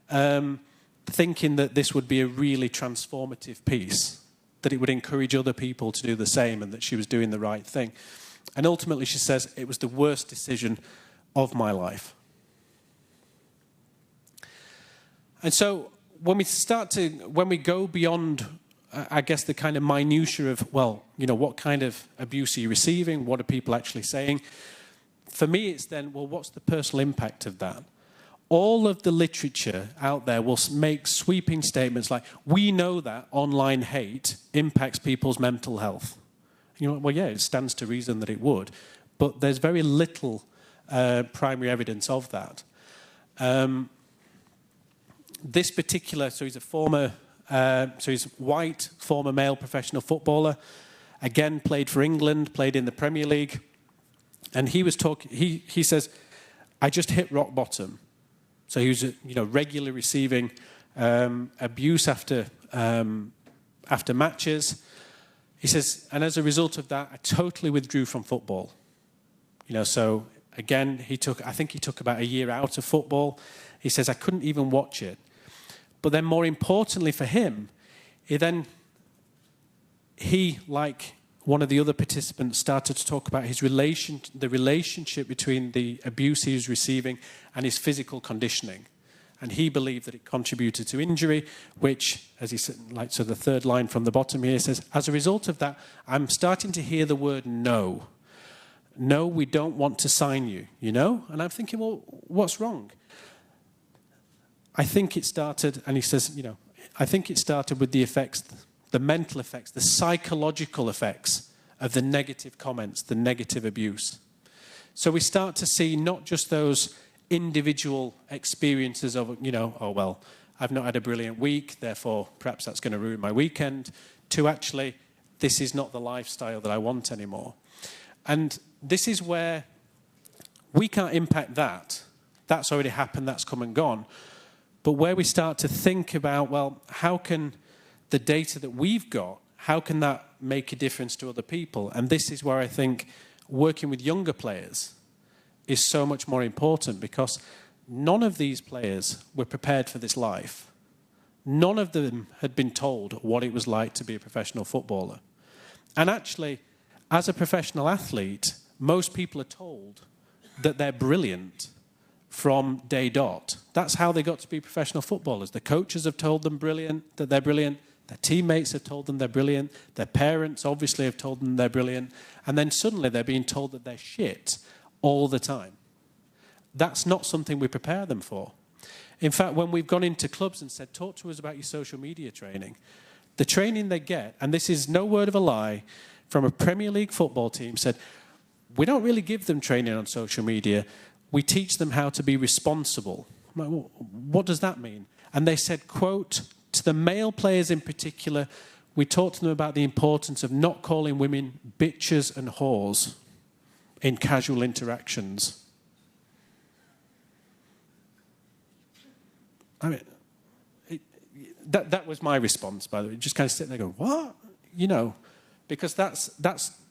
thinking that this would be a really transformative piece, that it would encourage other people to do the same and that she was doing the right thing. And ultimately, she says, it was the worst decision of my life. And so when we go beyond, I guess, the kind of minutiae of, what kind of abuse are you receiving? What are people actually saying? For me, it's then, what's the personal impact of that? All of the literature out there will make sweeping statements like, we know that online hate impacts people's mental health. It stands to reason that it would, but there's very little primary evidence of that. This particular, so he's he's white, former male professional footballer, again played for England, played in the Premier League, and he says, I just hit rock bottom. So he was, regularly receiving abuse after matches. He says, and as a result of that, I totally withdrew from football. So again, I think he took about a year out of football. He says, I couldn't even watch it. But then more importantly for him, he, like one of the other participants started to talk about the relationship between the abuse he was receiving and his physical conditioning. And he believed that it contributed to injury, which, as he said, like, so the third line from the bottom here says, as a result of that, I'm starting to hear the word no. No, we don't want to sign you, you know? And I'm thinking, well, what's wrong? I think it started, and he says, you know, I think it started with the effects, the mental effects, the psychological effects of the negative comments, the negative abuse. So we start to see not just those individual experiences of, you know, oh, well, I've not had a brilliant week, therefore perhaps that's going to ruin my weekend, to actually, this is not the lifestyle that I want anymore. And this is where we can't impact that. That's already happened, that's come and gone. But where we start to think about, well, how can the data that we've got, how can that make a difference to other people? And this is where I think working with younger players is so much more important, because none of these players were prepared for this life. None of them had been told what it was like to be a professional footballer. And actually, as a professional athlete, most people are told that they're brilliant from day dot. That's how they got to be professional footballers. The coaches have told them that they're brilliant. Their teammates have told them they're brilliant. Their parents obviously have told them they're brilliant. And then suddenly they're being told that they're shit all the time. That's not something we prepare them for. In fact, when we've gone into clubs and said, talk to us about your social media training, the training they get, and this is no word of a lie, from a Premier League football team said, we don't really give them training on social media. We teach them how to be responsible. I'm like, well, what does that mean? And they said, quote, to the male players in particular, we taught them about the importance of not calling women bitches and whores in casual interactions. I mean, that was my response, by the way. Just kind of sit there and go, what? You know, because that's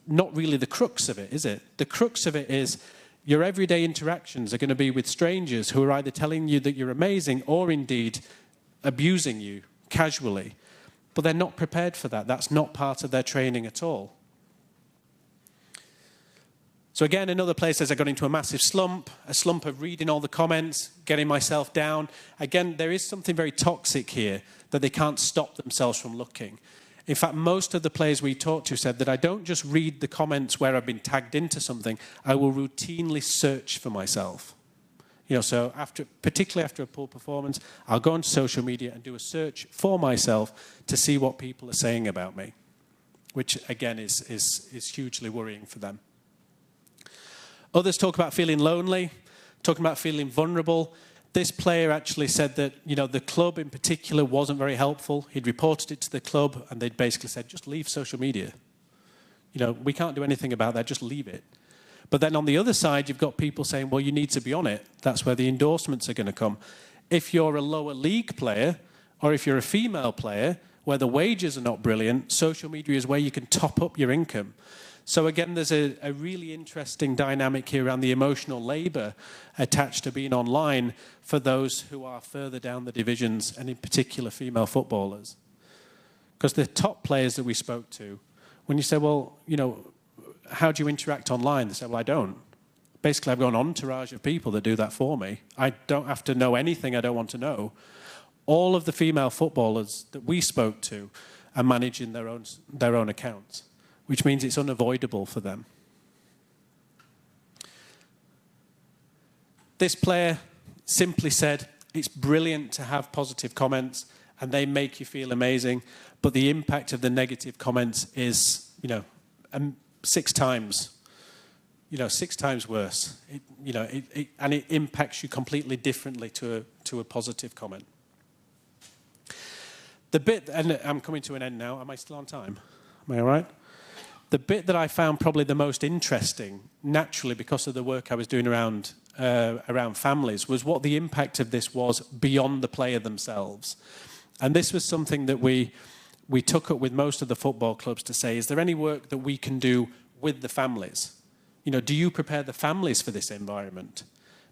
not really the crux of it, is it? The crux of it is your everyday interactions are going to be with strangers who are either telling you that you're amazing or indeed abusing you casually. But they're not prepared for that. That's not part of their training at all. So again, another place says I got into a massive slump, of reading all the comments, getting myself down. Again, there is something very toxic here that they can't stop themselves from looking. In fact, most of the players we talked to said that I don't just read the comments where I've been tagged into something, I will routinely search for myself. You know, so particularly after a poor performance, I'll go onto social media and do a search for myself to see what people are saying about me, which again is hugely worrying for them. Others talk about feeling lonely, talking about feeling vulnerable. This player actually said that, you know, the club in particular wasn't very helpful. He'd reported it to the club and they'd basically said, just leave social media. You know, we can't do anything about that, just leave it. But then on the other side, you've got people saying, well, you need to be on it. That's where the endorsements are going to come. If you're a lower league player, or if you're a female player, where the wages are not brilliant, social media is where you can top up your income. So again, there's a really interesting dynamic here around the emotional labor attached to being online for those who are further down the divisions, and in particular female footballers. Because the top players that we spoke to, when you say, well, you know, how do you interact online? They say, well, I don't. Basically, I've got an entourage of people that do that for me. I don't have to know anything I don't want to know. All of the female footballers that we spoke to are managing their own accounts, which means it's unavoidable for them. This player simply said, it's brilliant to have positive comments and they make you feel amazing, but the impact of the negative comments is, you know, 6 times worse. And it impacts you completely differently to a positive comment. The bit, and I'm coming to an end now. Am I still on time? Am I all right? The bit that I found probably the most interesting, naturally because of the work I was doing around families, was what the impact of this was beyond the player themselves. And this was something that we took up with most of the football clubs to say, is there any work that we can do with the families? You know, do you prepare the families for this environment?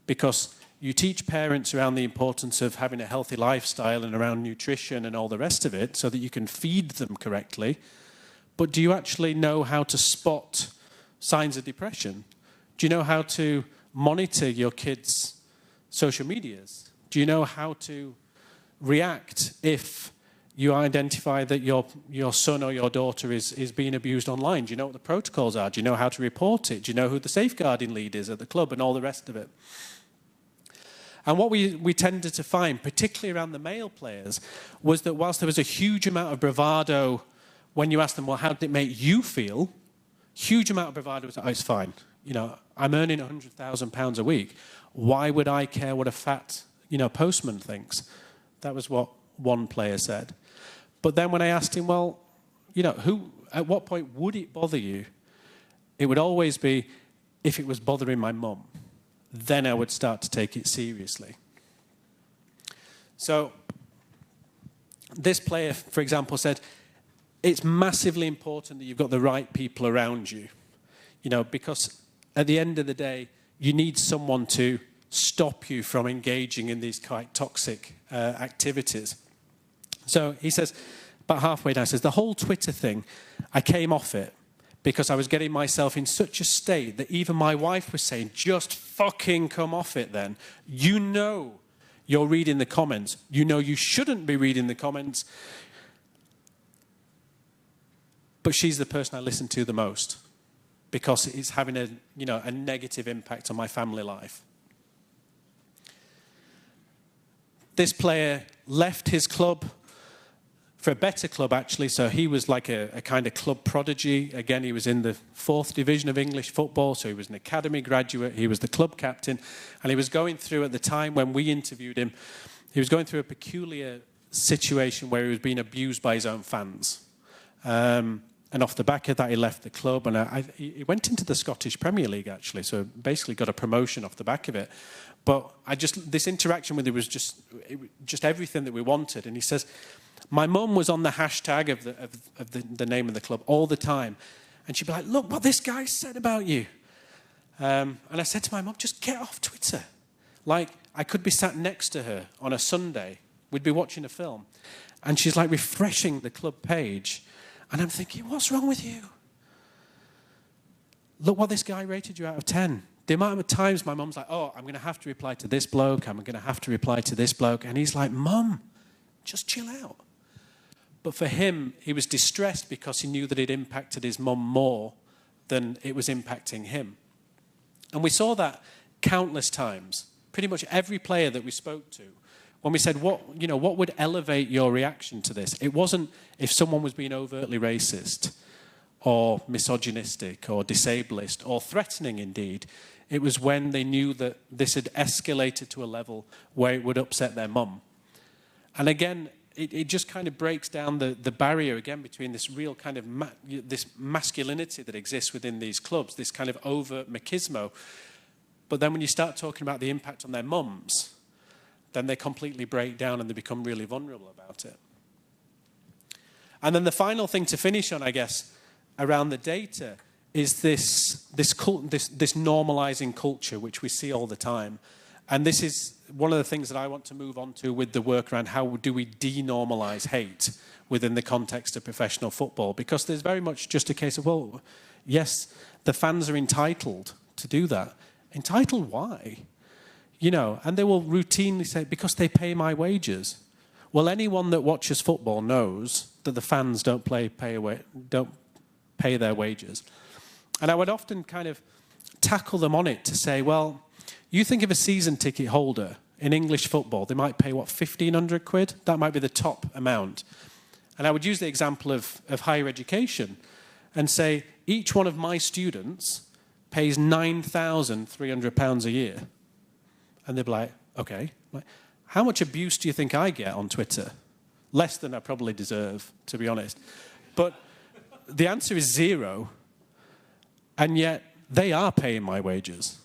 Because you teach parents around the importance of having a healthy lifestyle and around nutrition and all the rest of it so that you can feed them correctly. but do you actually know how to spot signs of depression? Do you know how to monitor your kids' social medias? Do you know how to react if you identify that your son or your daughter is being abused online? Do you know what the protocols are? Do you know how to report it? Do you know who the safeguarding lead is at the club and all the rest of it? And what we tended to find, particularly around the male players, was that whilst there was a huge amount of bravado when you asked them, well, how did it make you feel? Huge amount of bravado was, oh, it's fine. You know, I'm earning £100,000 a week. Why would I care what a fat, postman thinks? That was what one player said. But then when I asked him, well, at what point would it bother you? It would always be if it was bothering my mum. Then I would start to take it seriously. So this player, for example, said, it's massively important that you've got the right people around you, because at the end of the day, you need someone to stop you from engaging in these quite toxic activities. So he says, about halfway down, he says, the whole Twitter thing, I came off it because I was getting myself in such a state that even my wife was saying, just fucking come off it then. You're reading the comments. You shouldn't be reading the comments. But she's the person I listen to the most because it's having a negative impact on my family life. This player left his club for a better club, actually. So he was like a kind of club prodigy. Again, he was in the 4th division of English football, so he was an academy graduate. He was the club captain. And he was going through, at the time when we interviewed him, he was going through a peculiar situation where he was being abused by his own fans. And off the back of that, he left the club. And he went into the Scottish Premier League, actually, so basically got a promotion off the back of it. But this interaction with him was just everything that we wanted. And he says, my mum was on the hashtag of the name of the club all the time. And she'd be like, look what this guy said about you. And I said to my mum, just get off Twitter. Like, I could be sat next to her on a Sunday. We'd be watching a film. And she's like refreshing the club page. And I'm thinking, what's wrong with you? Look what this guy rated you out of 10. The amount of times my mum's like, oh, I'm going to have to reply to this bloke. I'm going to have to reply to this bloke. And he's like, Mum, just chill out. But for him, he was distressed because he knew that it impacted his mum more than it was impacting him. And we saw that countless times. Pretty much every player that we spoke to, when we said, what would elevate your reaction to this? It wasn't if someone was being overtly racist or misogynistic or disablest or threatening indeed. It was when they knew that this had escalated to a level where it would upset their mum. And again, it just kind of breaks down the barrier again between this real kind of this masculinity that exists within these clubs, this kind of overt machismo. But then when you start talking about the impact on their mums, then they completely break down and they become really vulnerable about it. And then the final thing to finish on, I guess, around the data is this normalizing culture, which we see all the time. And this is one of the things that I want to move on to with the work around how do we denormalize hate within the context of professional football. Because there's very much just a case of, well, yes, the fans are entitled to do that. Entitled why? And they will routinely say, because they pay my wages. Well, anyone that watches football knows that the fans don't pay their wages. And I would often kind of tackle them on it to say, well, you think of a season ticket holder in English football, they might pay, 1,500 quid? That might be the top amount. And I would use the example of higher education and say, each one of my students pays £9,300 a year. And they'd be like, okay, how much abuse do you think I get on Twitter? Less than I probably deserve, to be honest. But the answer is 0. And yet they are paying my wages.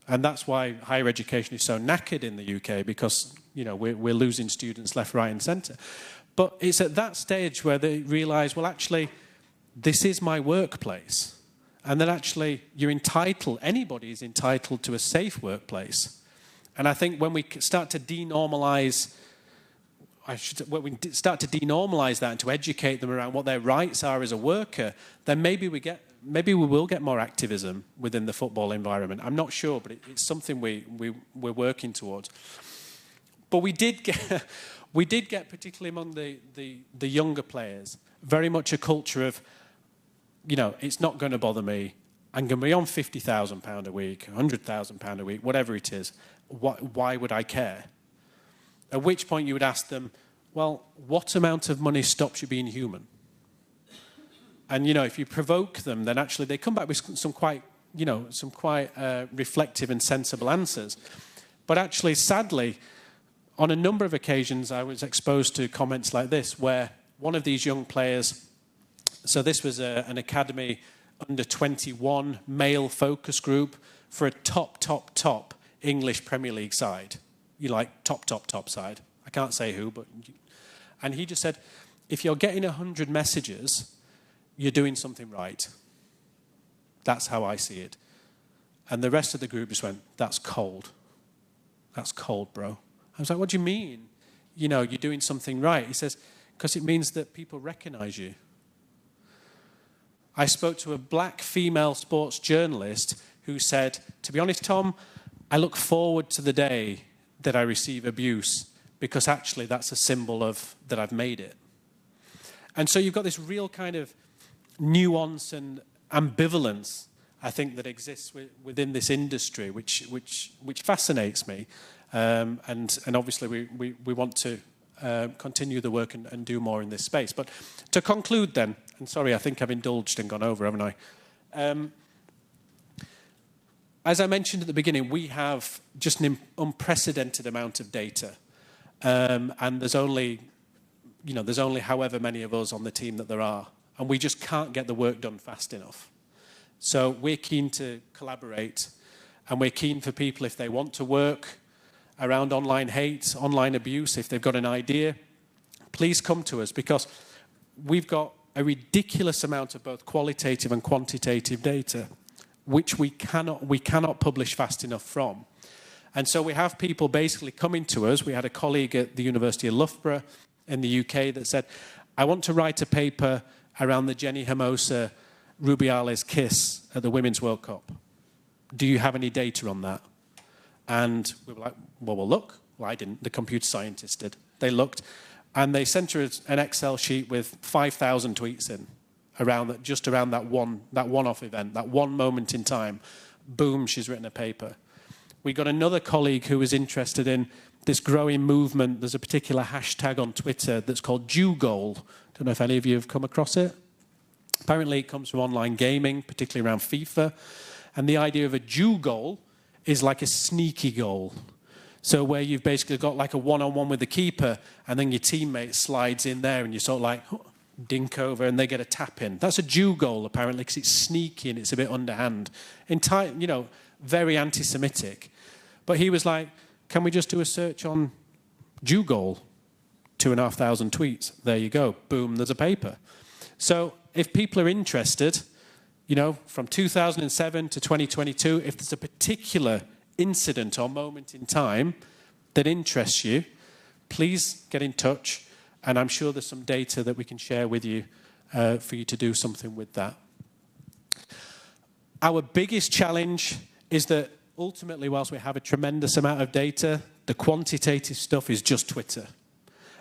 And that's why higher education is so knackered in the UK, because we're losing students left, right and centre. But it's at that stage where they realise, well, actually, this is my workplace. And that actually anybody is entitled to a safe workplace. And I think when we start to denormalise we start to denormalize that and to educate them around what their rights are as a worker, then maybe we will get more activism within the football environment. I'm not sure, but it's something we're working towards. But we did get, particularly among the younger players, very much a culture of, it's not going to bother me. I'm going to be on £50,000 a week, £100,000 a week, whatever it is. Why would I care? At which point you would ask them, well, what amount of money stops you being human? And, if you provoke them, then actually they come back with some quite reflective and sensible answers. But actually, sadly, on a number of occasions, I was exposed to comments like this, where one of these young players, so this was an academy under 21 male focus group for a top English Premier League side. You like top side. I can't say who, but... And he just said, if you're getting 100 messages, you're doing something right. That's how I see it. And the rest of the group just went, that's cold. That's cold, bro. I was like, what do you mean? You're doing something right. He says, because it means that people recognize you. I spoke to a black female sports journalist who said, to be honest, Tom, I look forward to the day that I receive abuse, because actually that's a symbol of that I've made it. And so you've got this real kind of nuance and ambivalence, I think, that exists within this industry, which fascinates me. And obviously we want to continue the work and do more in this space. But to conclude then, and sorry, I think I've indulged and gone over, haven't I? As I mentioned at the beginning, we have just an unprecedented amount of data. And there's only however many of us on the team that there are. And we just can't get the work done fast enough. So we're keen to collaborate. And we're keen for people, if they want to work around online hate, online abuse, if they've got an idea, please come to us, because we've got a ridiculous amount of both qualitative and quantitative data, which we cannot publish fast enough from. And so we have people basically coming to us. We had a colleague at the University of Loughborough in the UK that said, I want to write a paper around the Jenny Hermosa Rubiales kiss at the Women's World Cup. Do you have any data on that? And we were like, well, we'll look. Well, I didn't. The computer scientists did. They looked, and they sent her an Excel sheet with 5,000 tweets in around that one-off event, that one moment in time. Boom, she's written a paper. We got another colleague who was interested in this growing movement. There's a particular hashtag on Twitter that's called Jew-Goal. Don't know if any of you have come across it. Apparently, it comes from online gaming, particularly around FIFA. And the idea of a Jew-Goal is like a sneaky goal. So where you've basically got like a one-on-one with the keeper, and then your teammate slides in there, and you sort of like dink over, and they get a tap in. That's a Jew-Goal, apparently, because it's sneaky and it's a bit underhand. Very anti-Semitic. But he was like, can we just do a search on Jew-Goal? 2,500 tweets. There you go. Boom, there's a paper. So if people are interested, from 2007 to 2022, if there's a particular incident or moment in time that interests you, please get in touch. And I'm sure there's some data that we can share with you for you to do something with that. Our biggest challenge is that ultimately, whilst we have a tremendous amount of data, the quantitative stuff is just Twitter.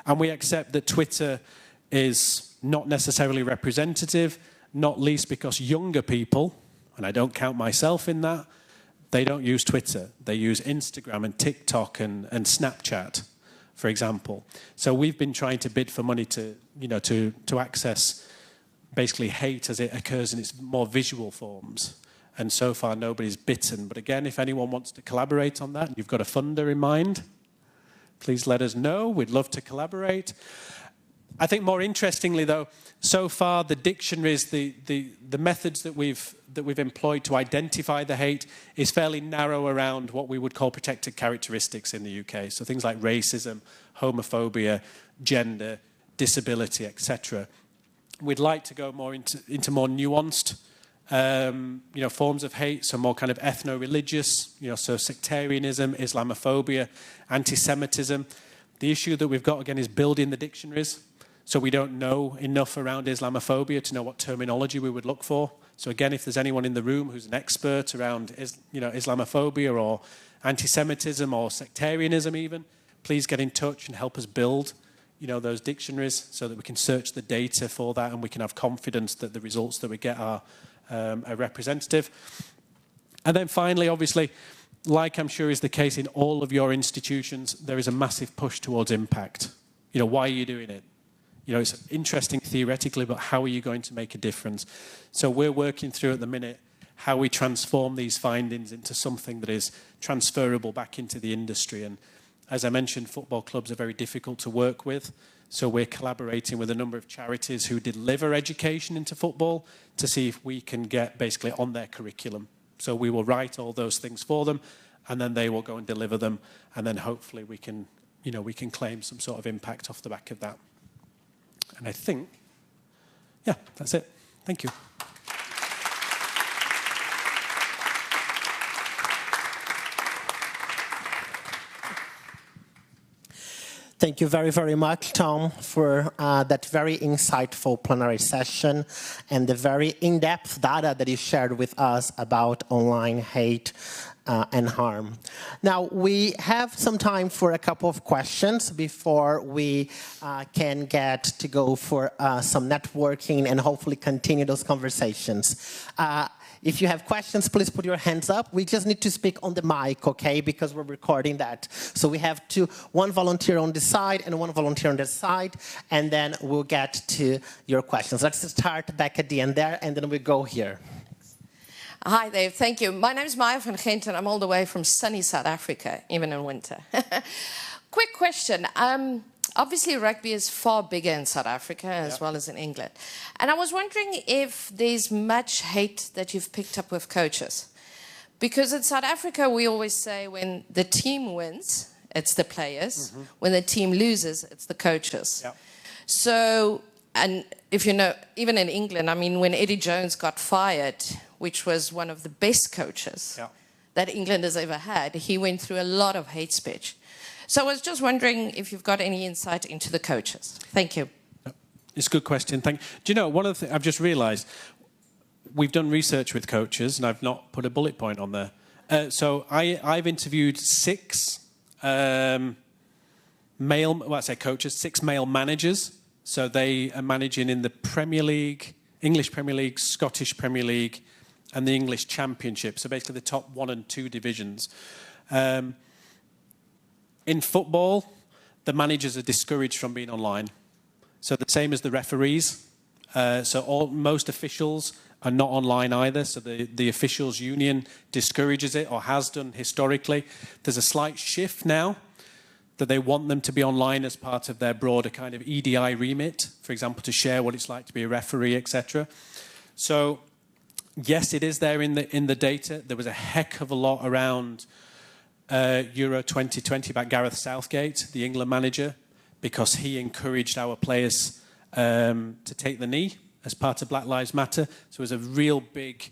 And we accept that Twitter is not necessarily representative, not least because younger people, and I don't count myself in that, they don't use Twitter. They use Instagram and TikTok and Snapchat, for example. So we've been trying to bid for money to access basically hate as it occurs in its more visual forms. And so far, nobody's bitten. But again, if anyone wants to collaborate on that, and you've got a funder in mind, please let us know. We'd love to collaborate. I think more interestingly, though, so far the dictionaries, the methods that we've employed to identify the hate is fairly narrow around what we would call protected characteristics in the UK. So things like racism, homophobia, gender, disability, etc. We'd like to go more into more nuanced forms of hate, so more kind of ethno-religious, so sectarianism, Islamophobia, anti-Semitism. The issue that we've got, again, is building the dictionaries. So we don't know enough around Islamophobia to know what terminology we would look for. So again, if there's anyone in the room who's an expert around Islamophobia or anti-Semitism or sectarianism even, please get in touch and help us build those dictionaries so that we can search the data for that and we can have confidence that the results that we get are representative. And then finally, obviously, like I'm sure is the case in all of your institutions, there is a massive push towards impact. Why are you doing it? It's interesting theoretically, but how are you going to make a difference? So we're working through at the minute how we transform these findings into something that is transferable back into the industry. And as I mentioned, football clubs are very difficult to work with. So we're collaborating with a number of charities who deliver education into football to see if we can get basically on their curriculum. So we will write all those things for them, and then they will go and deliver them, and then hopefully we can claim some sort of impact off the back of that. And I think, yeah, that's it. Thank you. Thank you very, very much, Tom, for that very insightful plenary session and the very in-depth data that you shared with us about online hate and harm. Now, we have some time for a couple of questions before we can get to go for some networking and hopefully continue those conversations. If you have questions, please put your hands up. We just need to speak on the mic, okay, because we're recording that. So we have one volunteer on this side and one volunteer on this side, and then we'll get to your questions. Let's start back at the end there, and then we go here. Hi there, thank you. My name is Maya van Gent, and I'm all the way from sunny South Africa, even in winter. Quick question. Obviously, rugby is far bigger in South Africa as well as in England. And I was wondering if there's much hate that you've picked up with coaches. Because in South Africa, we always say when the team wins, it's the players. Mm-hmm. When the team loses, it's the coaches. Yep. So, and if you know, even in England, I mean, when Eddie Jones got fired, which was one of the best coaches that England has ever had, he went through a lot of hate speech. So I was just wondering if you've got any insight into the coaches. Thank you. It's a good question. Do you know, one of the things I've just realised, we've done research with coaches, and I've not put a bullet point on there. So I've interviewed 6 6 male managers. So they are managing in the Premier League, English Premier League, Scottish Premier League, and the English Championship. So basically the top 1 and 2 divisions. In football, the managers are discouraged from being online. So the same as the referees. Most officials are not online either. So the officials union discourages it, or has done historically. There's a slight shift now that they want them to be online as part of their broader kind of EDI remit, for example, to share what it's like to be a referee, etc. So yes, it is there in the data. There was a heck of a lot around Euro 2020 about Gareth Southgate, the England manager, because he encouraged our players to take the knee as part of Black Lives Matter. So it was a real big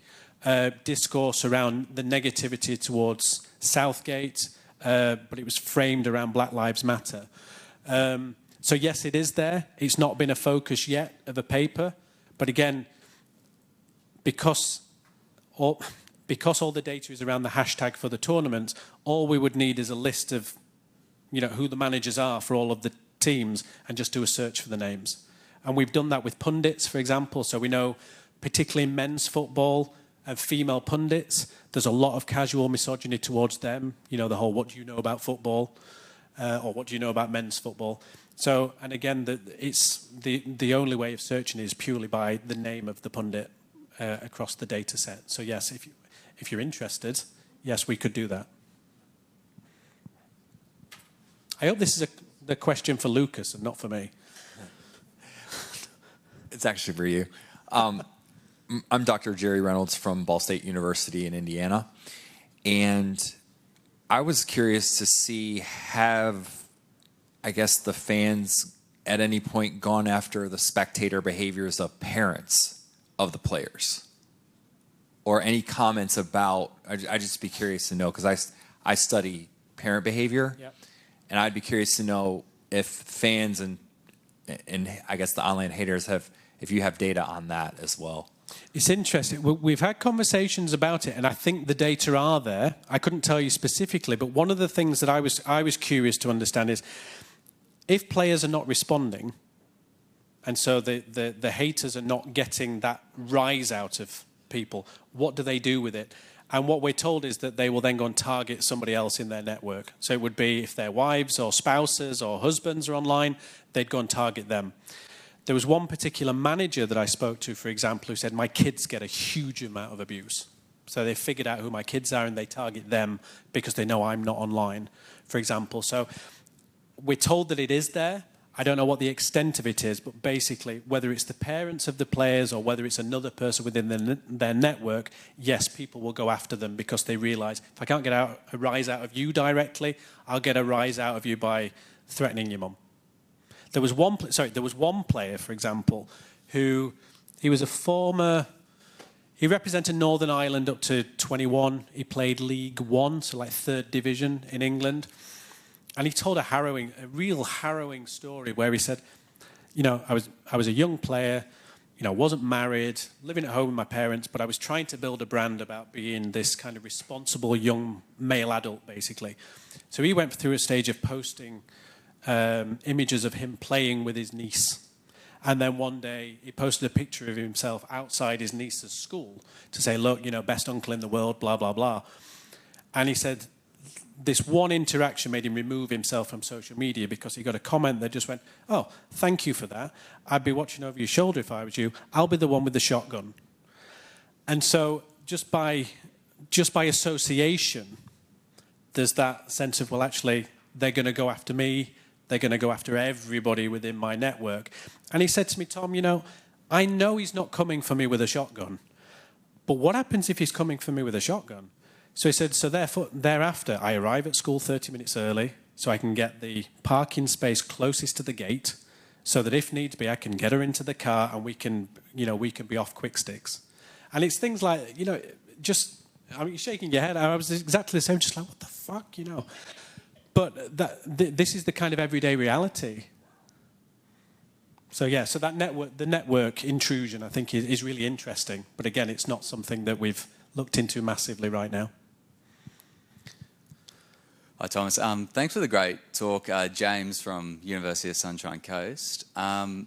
discourse around the negativity towards Southgate, but it was framed around Black Lives Matter. So yes, it is there. It's not been a focus yet of a paper, but again, because all the data is around the hashtag for the tournament, all we would need is a list of, who the managers are for all of the teams and just do a search for the names. And we've done that with pundits, for example. So we know, particularly in men's football and female pundits, there's a lot of casual misogyny towards them. The whole, what do you know about football? Or what do you know about men's football? So, and again, it's the only way of searching is purely by the name of the pundit across the data set. So yes, if you're interested, yes, we could do that. I hope this is the question for Lucas and not for me. It's actually for you. I'm Dr. Jerry Reynolds from Ball State University in Indiana. And I was curious to see, the fans at any point gone after the spectator behaviors of parents of the players? Or any comments about, I'd just be curious to know, because I study parent behavior. Yep. And I'd be curious to know if fans and I guess the online haters if you have data on that as well. It's interesting. We've had conversations about it, and I think the data are there. I couldn't tell you specifically, but one of the things that I was curious to understand is if players are not responding, and so the haters are not getting that rise out of people, what do they do with it? And what we're told is that they will then go and target somebody else in their network. So it would be if their wives or spouses or husbands are online, they'd go and target them. There was one particular manager that I spoke to, for example, who said, my kids get a huge amount of abuse. So they figured out who my kids are and they target them because they know I'm not online, for example. So we're told that it is there. I don't know what the extent of it is, but basically, whether it's the parents of the players or whether it's another person within their network, yes, people will go after them because they realise, if I can't get a rise out of you directly, I'll get a rise out of you by threatening your mum. There was one player, for example, who he was a former. He represented Northern Ireland up to 21. He played League One, so like 3rd division in England. And he told a real harrowing story where he said, you know, I was a young player, you know, wasn't married, living at home with my parents, but I was trying to build a brand about being this kind of responsible young male adult, basically. So he went through a stage of posting images of him playing with his niece. And then one day he posted a picture of himself outside his niece's school to say, look, you know, best uncle in the world, blah, blah, blah. And he said this one interaction made him remove himself from social media because he got a comment that just went, oh, thank you for that. I'd be watching over your shoulder if I was you. I'll be the one with the shotgun. And so just by association, there's that sense of, well, actually, they're going to go after me. They're going to go after everybody within my network. And he said to me, Tom, you know he's not coming for me with a shotgun. But what happens if he's coming for me with a shotgun? So he said, so thereafter, I arrive at school 30 minutes early so I can get the parking space closest to the gate so that if needs be, I can get her into the car and we can be off quick sticks. And it's things like, you know, you're shaking your head. I was exactly the same, just like, what the fuck, you know? But this is the kind of everyday reality. So yeah, so the network intrusion, I think, is really interesting. But again, it's not something that we've looked into massively right now. Hi, Thomas. Thanks for the great talk. James from University of Sunshine Coast. I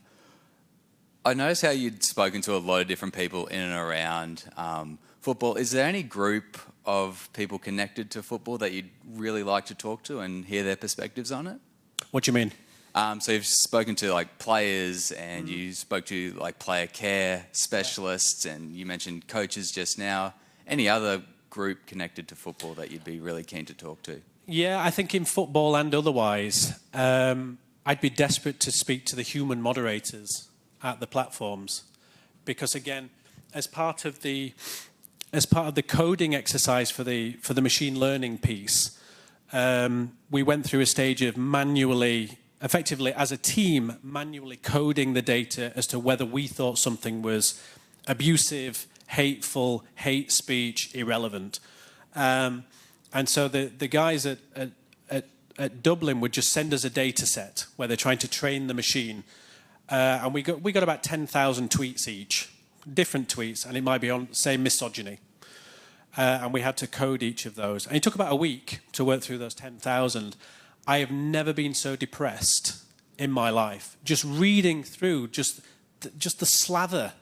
noticed how you'd spoken to a lot of different people in and around football. Is there any group of people connected to football that you'd really like to talk to and hear their perspectives on it? What do you mean? So you've spoken to like players and you spoke to like player care specialists and you mentioned coaches just now. Any other group connected to football that you'd be really keen to talk to? Yeah, I think in football and otherwise, I'd be desperate to speak to the human moderators at the platforms because, again, as part of the coding exercise for the machine learning piece, we went through a stage of effectively as a team, manually coding the data as to whether we thought something was abusive, hateful, hate speech, irrelevant. And so the guys at Dublin would just send us a data set where they're trying to train the machine. And we got about 10,000 tweets each, different tweets, and it might be on, say, misogyny. And we had to code each of those. And it took about a week to work through those 10,000. I have never been so depressed in my life. Just reading through just the slather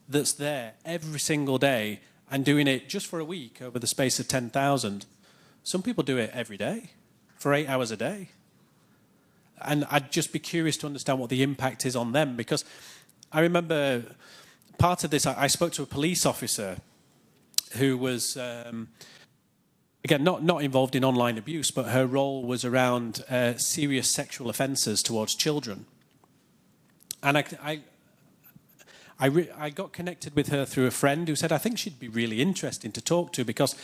that's there every single day and doing it just for a week over the space of 10,000. Some people do it every day, for 8 hours a day. And I'd just be curious to understand what the impact is on them, because I remember part of this, I spoke to a police officer who was, again, not involved in online abuse, but her role was around serious sexual offences towards children. And I got connected with her through a friend who said, I think she'd be really interesting to talk to because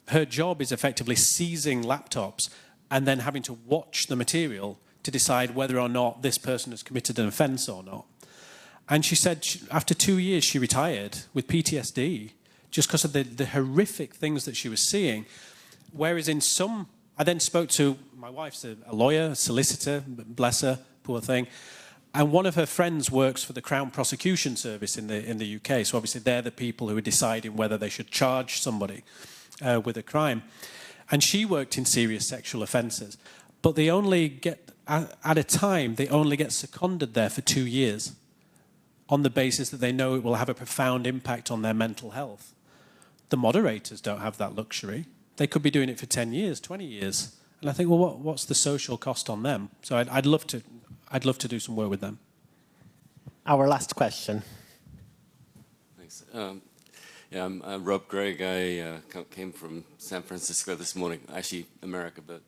her job is effectively seizing laptops and then having to watch the material to decide whether or not this person has committed an offence or not. And she said after 2 years she retired with PTSD just because of the horrific things that she was seeing. Whereas in some I then spoke to, my wife's a lawyer, a solicitor, bless her, poor thing. And one of her friends works for the Crown Prosecution Service in the UK. So obviously they're the people who are deciding whether they should charge somebody with a crime. And she worked in serious sexual offences. But they only get, at a time, they only get seconded there for 2 years on the basis that they know it will have a profound impact on their mental health. The moderators don't have that luxury. They could be doing it for 10 years, 20 years. And I think, well, what's the social cost on them? So I'd love to do some work with them. Our last question. Thanks. Yeah, I'm Rob Gregg. I came from San Francisco this morning. Actually, America, but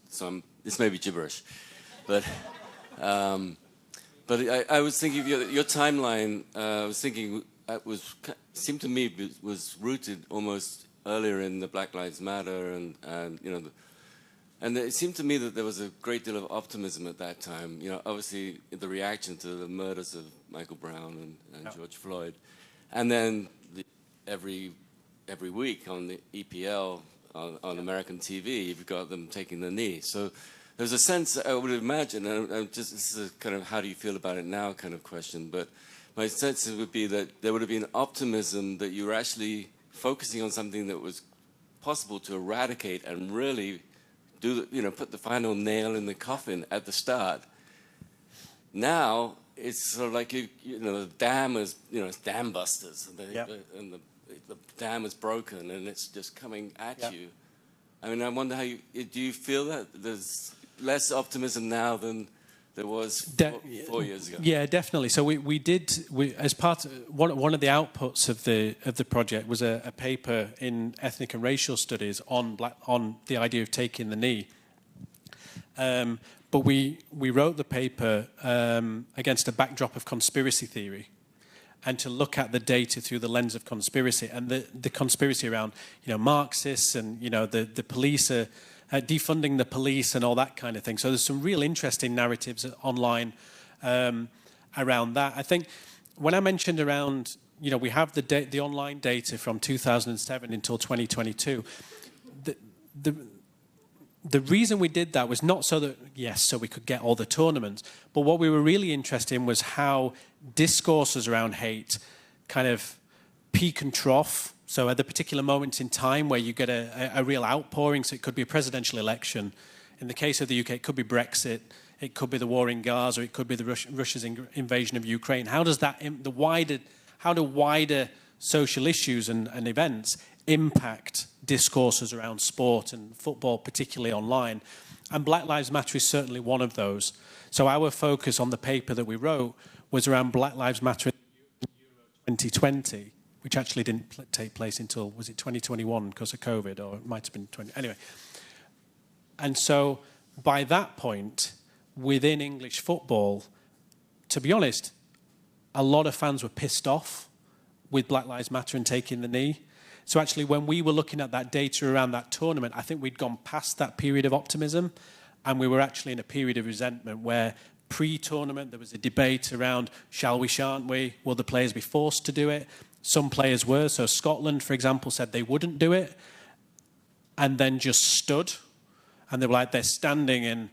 so this may be gibberish. But I was thinking of your timeline. I was thinking seemed to me was rooted almost earlier in the Black Lives Matter and you know. And it seemed to me that there was a great deal of optimism at that time. You know, obviously the reaction to the murders of Michael Brown and George Floyd, and then every week on the EPL on American TV, you've got them taking the knee. So there's a sense, I would imagine, and this is a kind of how do you feel about it now kind of question, but my sense would be that there would have been optimism that you were actually focusing on something that was possible to eradicate and really put the final nail in the coffin at the start. Now it's sort of like the dam is it's dam busters, and the dam is broken and it's just coming at you. I mean, I wonder do you feel that there's less optimism now than there was 4 years ago? Yeah, definitely. So we as part of, one of the outputs of the project was a paper in ethnic and racial studies on the idea of taking the knee. But we wrote the paper against a backdrop of conspiracy theory, and to look at the data through the lens of conspiracy, and the conspiracy around Marxists and the police are defunding the police and all that kind of thing. So there's some real interesting narratives online around that. I think when I mentioned around, we have the online data from 2007 until 2022. The reason we did that was not so we could get all the tournaments, but what we were really interested in was how discourses around hate kind of peak and trough. So at the particular moments in time where you get a real outpouring, so it could be a presidential election. In the case of the UK, it could be Brexit, it could be the war in Gaza, or it could be Russia's invasion of Ukraine. How do wider social issues and events impact discourses around sport and football, particularly online? And Black Lives Matter is certainly one of those. So our focus on the paper that we wrote was around Black Lives Matter in Euro 2020, which actually didn't take place until, was it 2021 because of COVID, or it might have been 20, anyway. And so by that point, within English football, to be honest, a lot of fans were pissed off with Black Lives Matter and taking the knee. So actually, when we were looking at that data around that tournament, I think we'd gone past that period of optimism, and we were actually in a period of resentment where pre-tournament there was a debate around, shall we, shan't we? Will the players be forced to do it? Some players were. So Scotland, for example, said they wouldn't do it, and then just stood, and they were like, they're standing in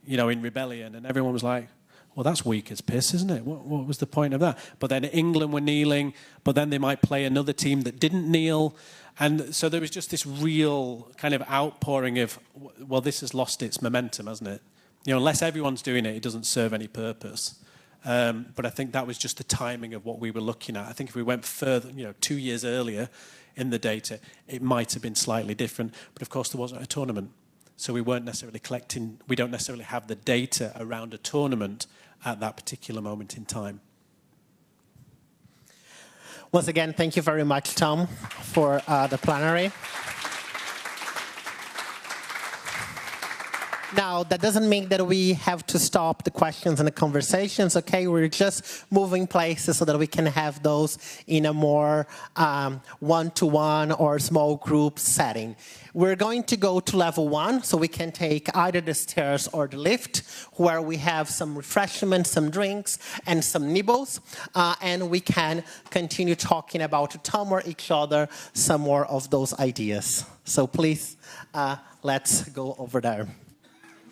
rebellion, and everyone was like, well, that's weak as piss, isn't it? What was the point of that? But then England were kneeling, but then they might play another team that didn't kneel. And so there was just this real kind of outpouring of, well, this has lost its momentum, hasn't it? Unless everyone's doing it, it doesn't serve any purpose. But I think that was just the timing of what we were looking at. I think if we went further, 2 years earlier in the data, it might have been slightly different. But of course, there wasn't a tournament. So we don't necessarily have the data around a tournament at that particular moment in time. Once again, thank you very much, Tom, for the plenary. Now, that doesn't mean that we have to stop the questions and the conversations, okay? We're just moving places so that we can have those in a more one-to-one or small group setting. We're going to go to level 1, so we can take either the stairs or the lift, where we have some refreshments, some drinks, and some nibbles, and we can continue talking about Tom or each other some more of those ideas. So please, let's go over there.